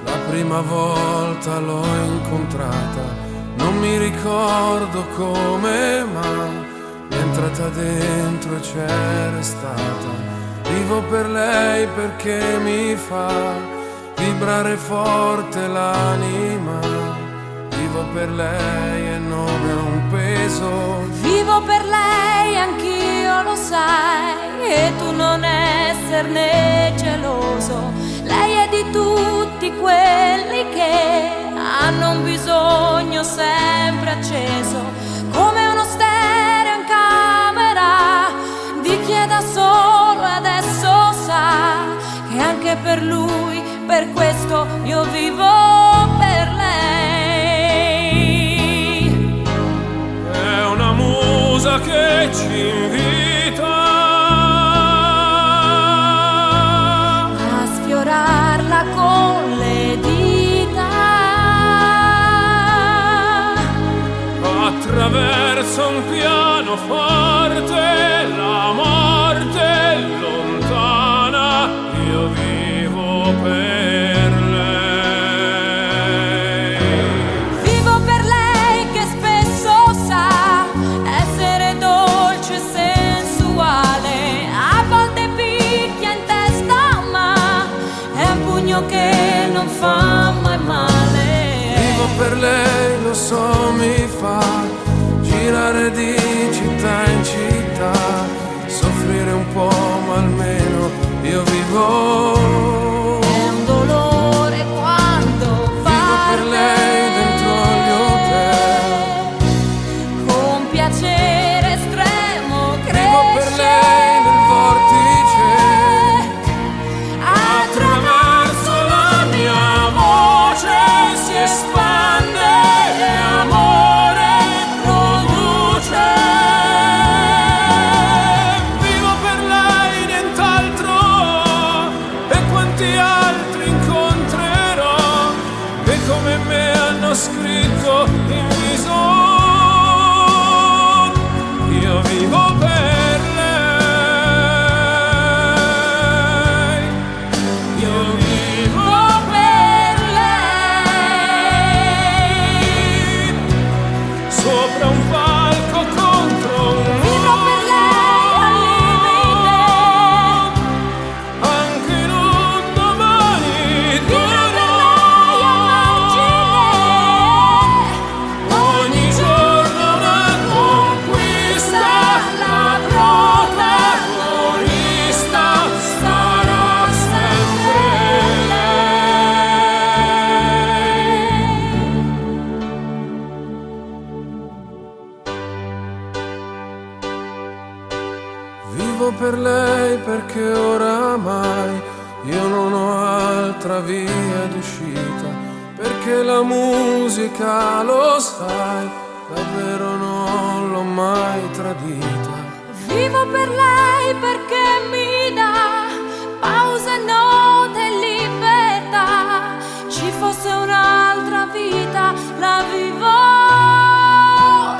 la prima volta l'ho incontrata. Non mi ricordo come, ma mi è entrata dentro e c'è restata. Vivo per lei perché mi fa vibrare forte l'anima. Vivo per lei e non è un peso. Vivo per lei, anch'io lo sai, e tu non esserne geloso. Lei è di tutti quelli che hanno un bisogno sempre acceso, come uno stereo in camera di chi è da solo e adesso sa che anche per lui, per questo io vivo per lei. È una musa che ci invita a sfiorarla con le dita attraverso un pianoforte. La morte è lontana, io vivo per lei. Vivo per lei che spesso sa essere dolce e sensuale, a volte picchia in testa ma è un pugno che non fa mai male. Vivo per lei, lo so, mi fa girare di città in città, soffrire un po' ma almeno io vivo. È un dolore quando Vivo per lei dentro agli hotel, con piacere estremo cresce. vivo per lei nel vortice, Attraverso la mia voce si espande amore produce. Vivo per lei, nient'altro, e quanti altri incontrerò che come me hanno scritto in viso. Io vivo per lei, io vivo per lei, sopra un palco contro un Vivo per lei al limite, anche in un domani vivo per duro. lei a margine. Ogni giorno una conquista, la protagonista sarà sempre vivo per lei perché oramai io non ho altra via d'uscita, perché la musica, lo sai, davvero non l'ho mai tradita. Vivo per lei perché mi dà pause, note e libertà. Ci fosse un'altra vita, la vivo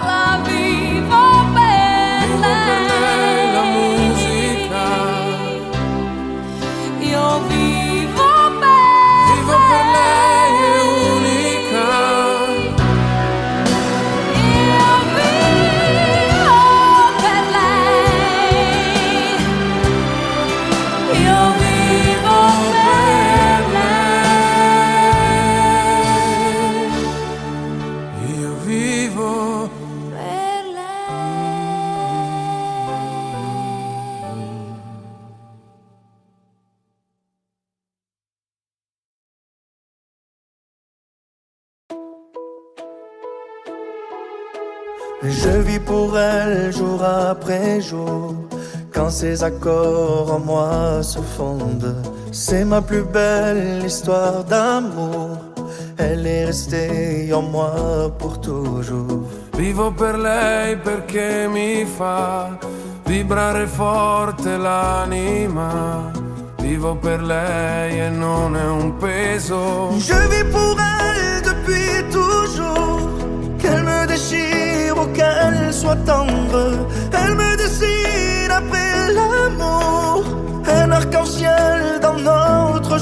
per Vivo per lei la musica, Io vivo vivo per lei è unica. Io vivo per lei. Io vivo per lei. Io vivo per Je vis pour elle jour après jour, quand ses accords en moi se fondent. C'est ma plus belle histoire d'amour, elle est restée en moi pour toujours. Vivo per lei perché mi fa vibrare forte l'anima. Vivo per lei e non è un peso. Je vis pour elle depuis toujours, qu'elle me déchire ou qu'elle soit tendre. Elle me dessine après l'amour, un arc-en-ciel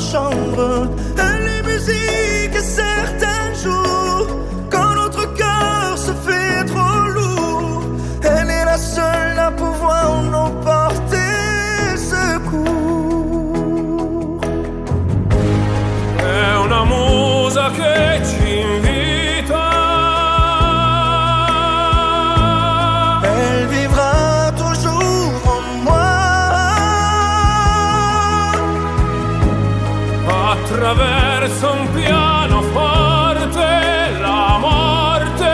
chambre. Elle est musique certains jours, quand notre cœur se fait trop lourd. Elle est la seule à pouvoir nous porter secours. È una musa che ci invita. Elle vivra toujours en moi. Attraverso un pianoforte la morte è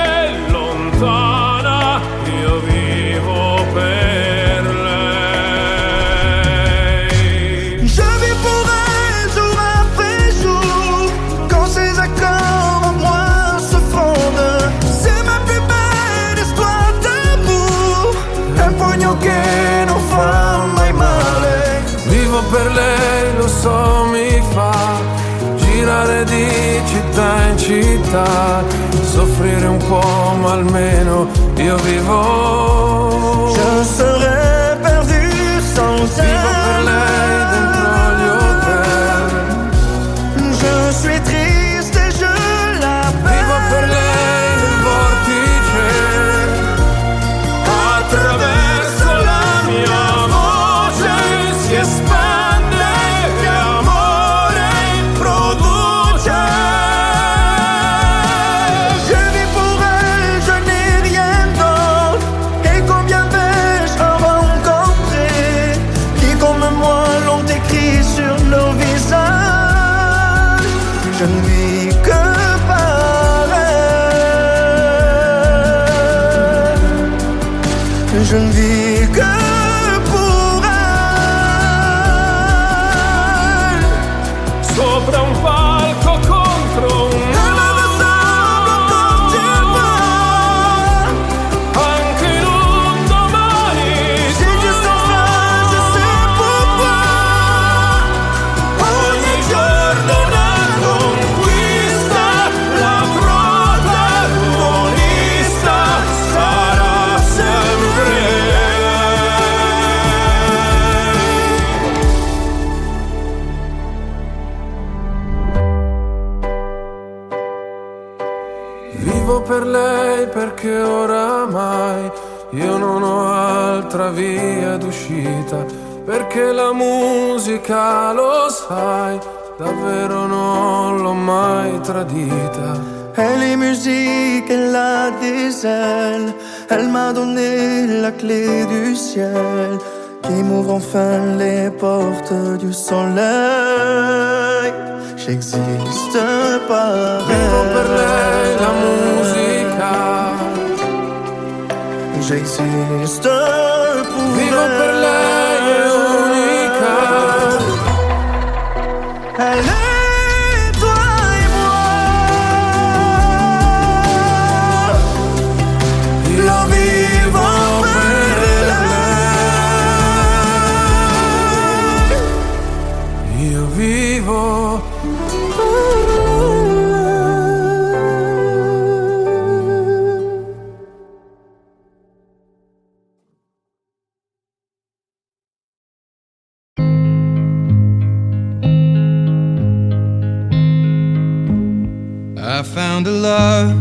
lontana, io vivo per lei. Je vis pour elle jour après jour, quand ses accords en moi se fondent. C'est ma plus belle histoire d'amour, un pugno che non fa mai male. Vivo per lei, lo so, mi fa girare di città in città, soffrire un po', ma almeno io vivo. Je serais perdu sans elle. Vivo per lei dentro gli hotel. Je suis triste et je l'appelle. Vivo per lei nel vortice. Attraverso la mia voce si espande e amore produce. Je vis pour elle, je n'ai rien d'autre. Et combien vais-je en rencontrer qui comme moi l'ont écrit sur nos visages. Je ne vis que par elle. Je ne vis que pour elle. Sopra un palco contro un anche in un domani. C'est juste enfin, je sais pourquoi. Ogni giorno una conquista, la protagonista sarà sempre lei. Vivo per lei perché oramai io non ho altra via d'uscita, perché la musica, lo sai, davvero non l'ho mai tradita. Elle est musique, elle a des ailes. Elle m'a donné la clé du ciel, qui m'ouvre enfin les portes du soleil. J'existe par Vivo per elle. lei la musica. J'existe pour Vivo elle. per lei è unica. Elle est toi et moi. Io vivo per lei. Io vivo. I found a love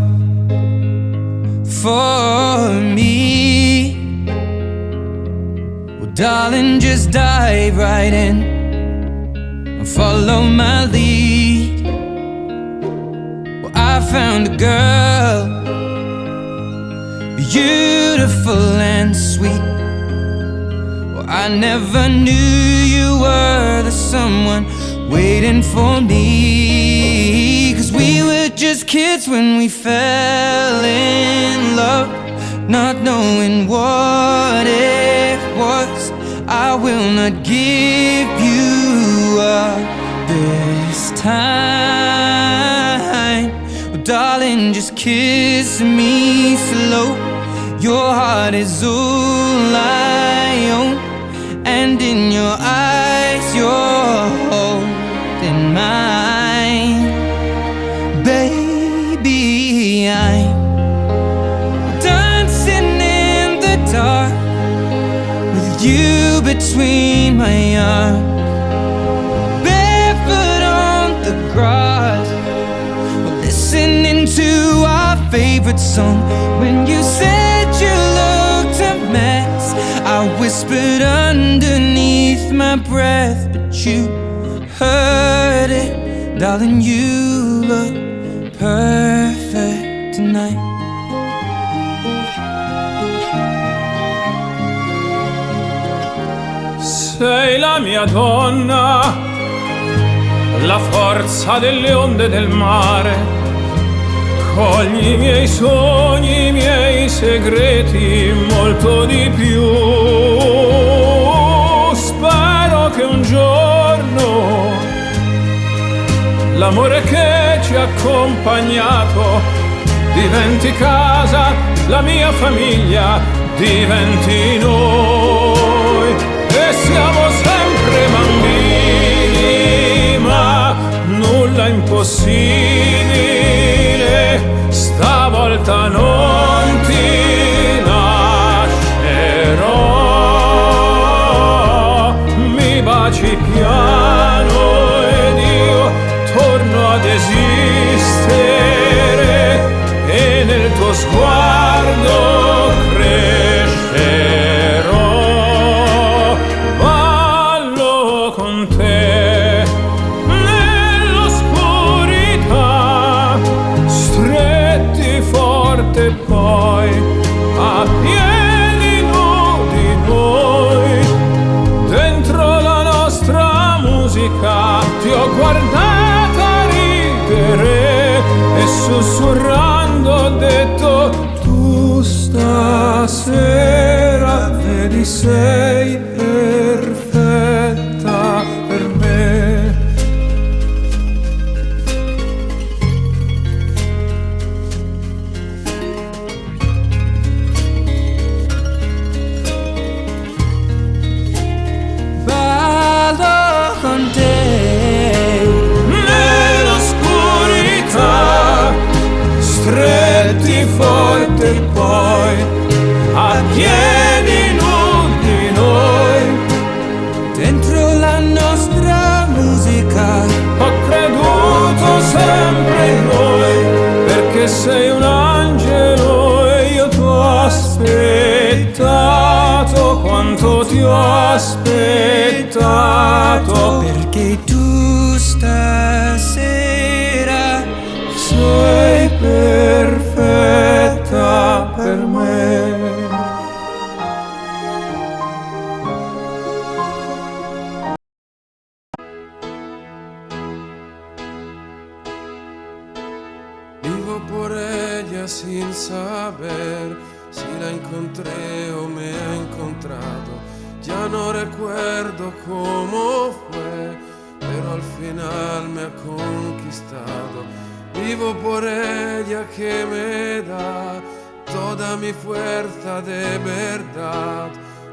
for me. Well, darling, just dive right in and follow my lead. Well, I found a girl, beautiful and sweet. Well, I never knew you were the someone waiting for me. 'Cause we were just kids when we fell in love, not knowing what it was. I will not give you up this time. Oh, darling, just kiss me slow. Your heart is all I own, and in your eyes you're holding mine. Baby, I'm dancing in the dark with you between my arms, barefoot favorite song. When you said you looked a mess, I whispered underneath my breath, but you heard it. Darling, you look perfect tonight. Sei la mia donna, la forza delle onde del mare. Cogli i miei sogni, i miei segreti, molto di più. Spero che un giorno l'amore che ci ha accompagnato diventi casa, la mia famiglia diventi noi. E siamo sempre bambini, ma nulla impossibile, stavolta non ti lascerò. Mi baci piano ed io torno ad esistere e nel tuo sguardo crescerò. Ballo con te nell'oscurità, stretti forte poi a piedi nudi noi. Dentro la nostra musica ti ho guardata ridere e sussurrando ho detto: tu stasera vedi sei perfetta per me. Ballo con te nell'oscurità, stretti forte poi a piedi nudi noi. dentro la nostra musica. Ho creduto sempre in noi, perché sei un angelo e io ti ho aspettato quanto ti ho aspettato. Perché tu stasera sei perfetta per me. Vivo por ella sin saber si la encontré o me ha encontrado. Ya no recuerdo cómo fue, pero al final me ha conquistado. Vivo por ella que me da toda mi fuerza de verdad.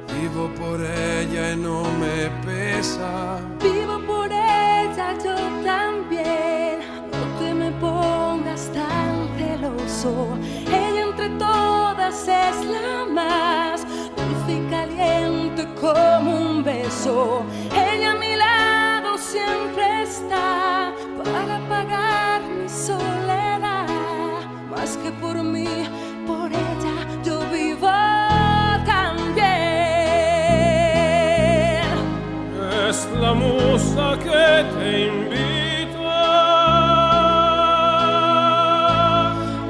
Vivo por ella y no me pesa. Vivo por ella yo también. No te me pongas tan celoso. Ella entre todas es la más dulce y caliente como un beso. Ella a mi lado siempre está para apagar mi soledad. Más que por mí, por ella yo vivo también. Es la musa que te invita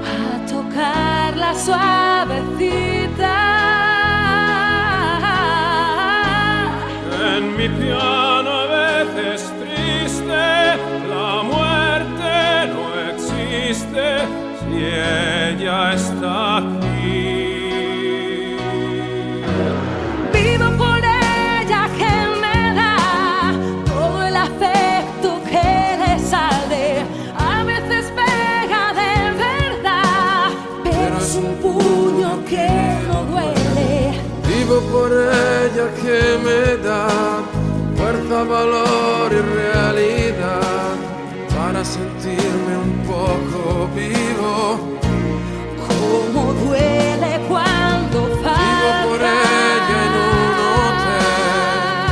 a tocarla suavecita. En mi piano a veces triste, la muerte no existe si ella está aquí. Vivo por ella que me da todo el afecto que le sale. A veces pega de verdad, pero es un puño que no duele. Vivo por ella que me da fuerza, valor y realidad para sentirme un poco vivo. Cómo duele cuando falta. Vivo por ella en un hotel.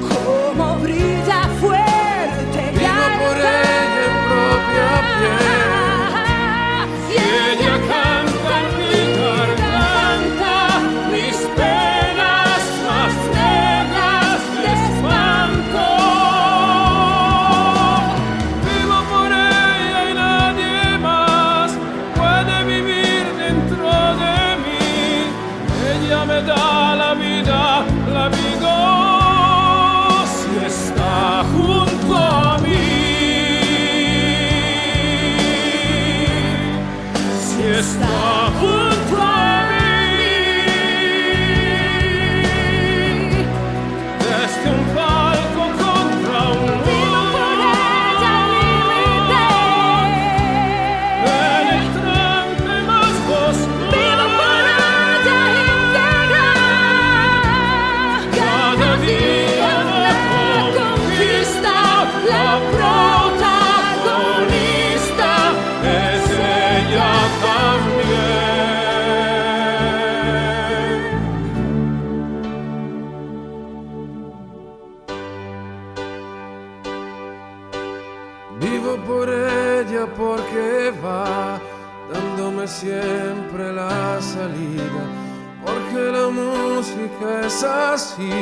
Cómo brilla fuerte. Vivo por ella en propia piel. Y ella me da la vida, la vivo si está junto a mí. Si está junto a mí. Desde un palco contra un muro. Penetrante más oscuro. Vivo por ella íntegra. Cada día la conquista, la protagonista es ella también. Vivo por ella porque va dándome siempre la salida, porque la música es así,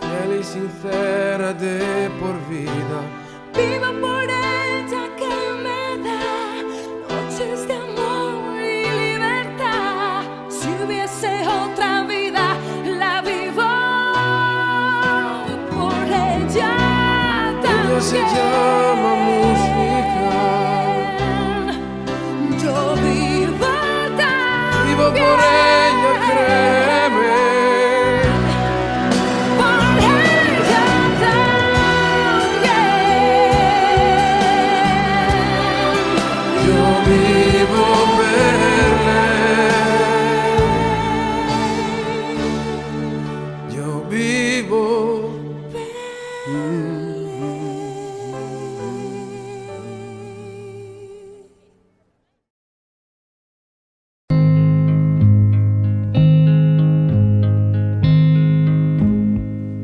fiel y sincera de por vida. Vivo por ella que me da noches de amor y libertad. Si hubiese otra vida, la vivo por ella también. Ella se llama música. Yo vivo también. Vivo por ella, créeme. Por ella también. Yo vivo per lei. Yo vivo.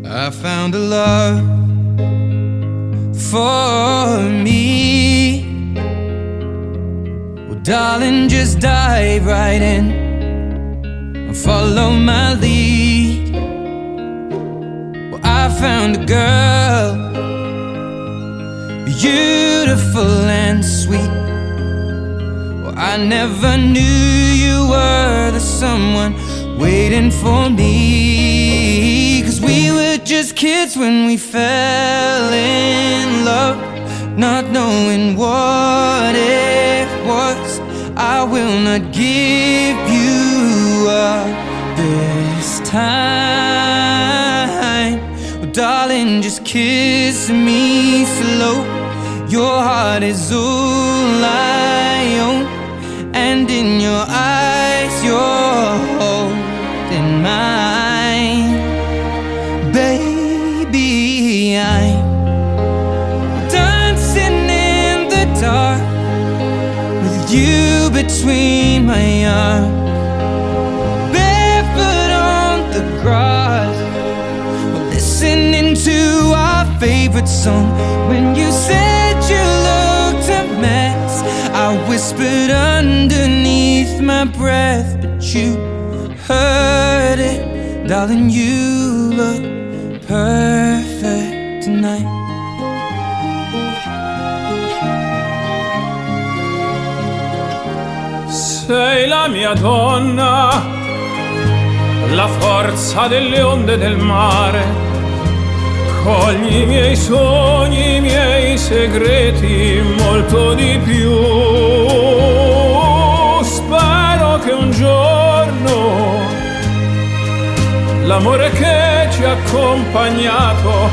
I found a love for me. Well, darling, just dive right in and follow my lead. Well, I found a girl, beautiful and sweet. Well, I never knew you were the someone waiting for me. 'Cause we were just kids when we fell in love, not knowing what it was. I will not give you up this time. Oh, darling, just kiss me slow. Your heart is all I own, and in your eyes you're holding mine. Baby, I'm dancing in the dark with you between my arms, barefoot on the grass, listening to our favorite song. When you said you looked a mess, I whispered underneath my breath, but you heard it. Darling, you look perfect tonight. Sei la mia donna, la forza delle onde del mare. Cogli i miei sogni, i miei segreti, molto di più. Spero che un giorno l'amore che ci ha accompagnato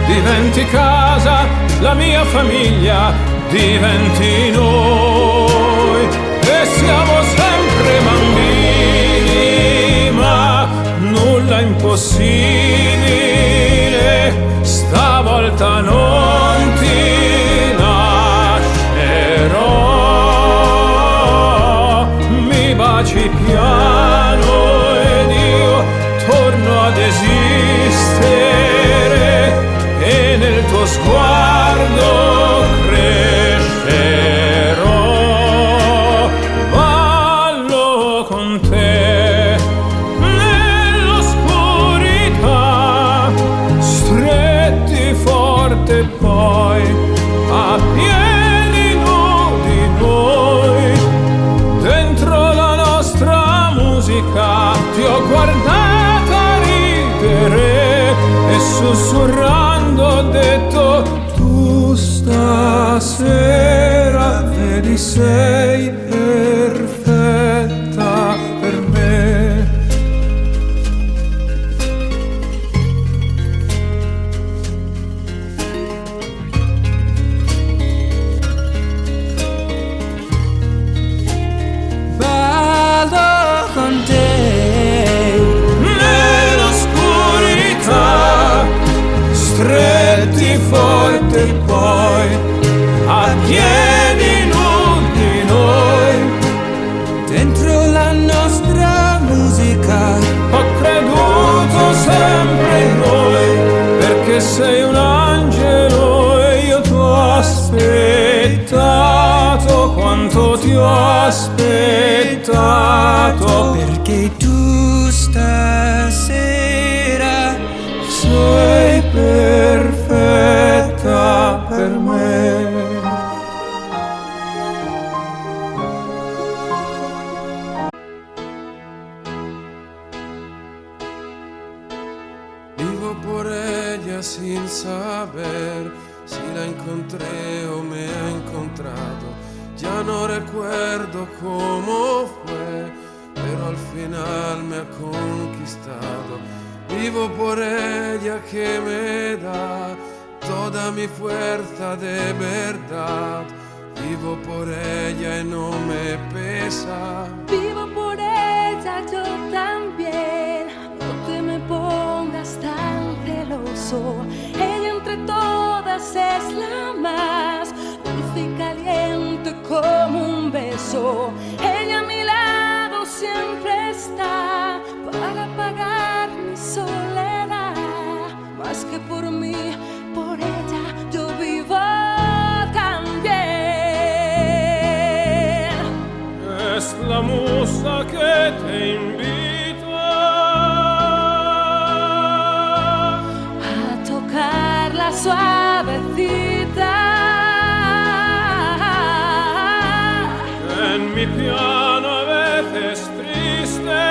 diventi casa, la mia famiglia diventi noi. E siamo sempre bambini, ma nulla impossibile. Stavolta non ti lascerò. Mi baci piano ed io torno ad esistere, e nel tuo sguardo crescerò. Ballo con te nell'oscurità, sussurrando ho detto tu stasera vedi sei perfetta per me. Ballo con te stretti forte poi a piedi nudi noi dentro la nostra musica. Ho creduto sempre in noi perché sei un angelo e io ti ho aspettato quanto ti ho aspettato perché tu stasera sei perfetta per me. Vivo por ella sin saber si la encontré o me ha encontrado. Ya no recuerdo cómo fue, pero al final me ha conquistado. Vivo por ella que me da toda mi fuerza de verdad. Vivo por ella y no me pesa. Vivo por ella yo también. No te me pongas tan celoso. Ella entre todas es la más dulce y caliente como un beso. Ella a mi lado siempre está para pagar mi soledad. Más que por mí, por ella yo vivo también. Es la musa que te invita a tocar la suavecita en mi piano a veces triste.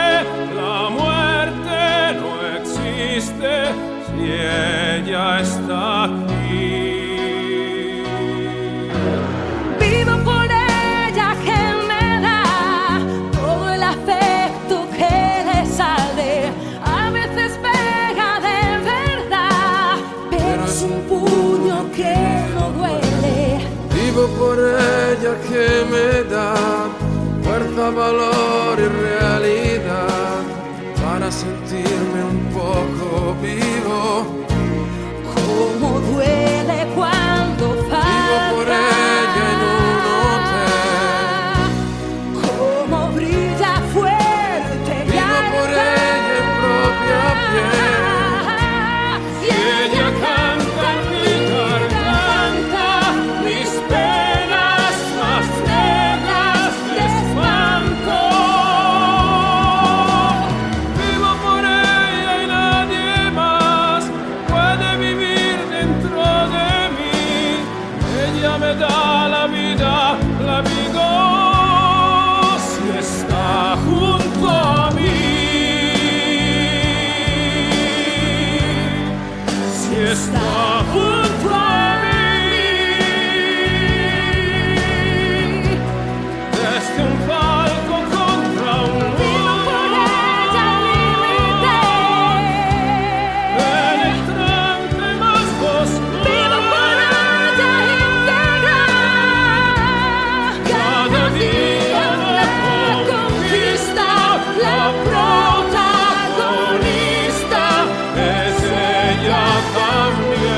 La muerte no existe si ella está aquí. Vivo por ella que me da todo el afecto que le sale. A veces pega de verdad, pero es un puño que no duele. Vivo por ella que me da fuerza, valor y realidad para sentirme un poco vivo. Cómo duele cuando falta. Vivo por ella en un hotel. Cómo brilla fuerte. Vivo por ella en propia piel. Y ella canta en mi garganta mis penas más negras de espanto. Vivo por ella y nadie más puede vivir dentro de mí. Ella me da la vida, la vivo si está junto a mí. Si está junto a mí. Desde un palco contra un Vivo por ella límite. penetrante más oscuro. Vivo por ella íntegra. Cada día la conquista, la protagonista es ella también.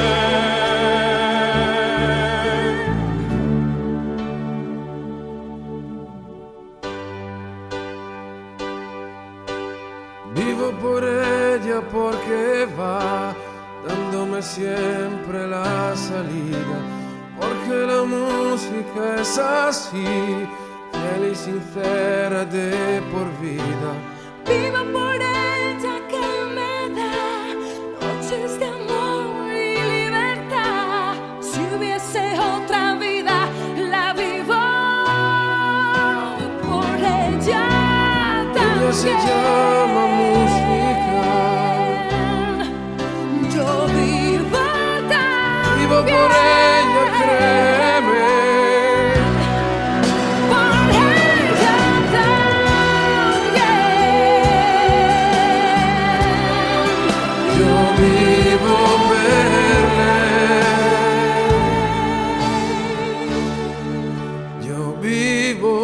Vivo por ella porque va dándome siempre la salida, porque la música es así, fiel y sincera de por vida. Vivo por ella que me da noches de amor y libertad. Si hubiese otra vida, la vivo por ella también. Ella se llama música. Yo vivo vivo per lei. Io vivo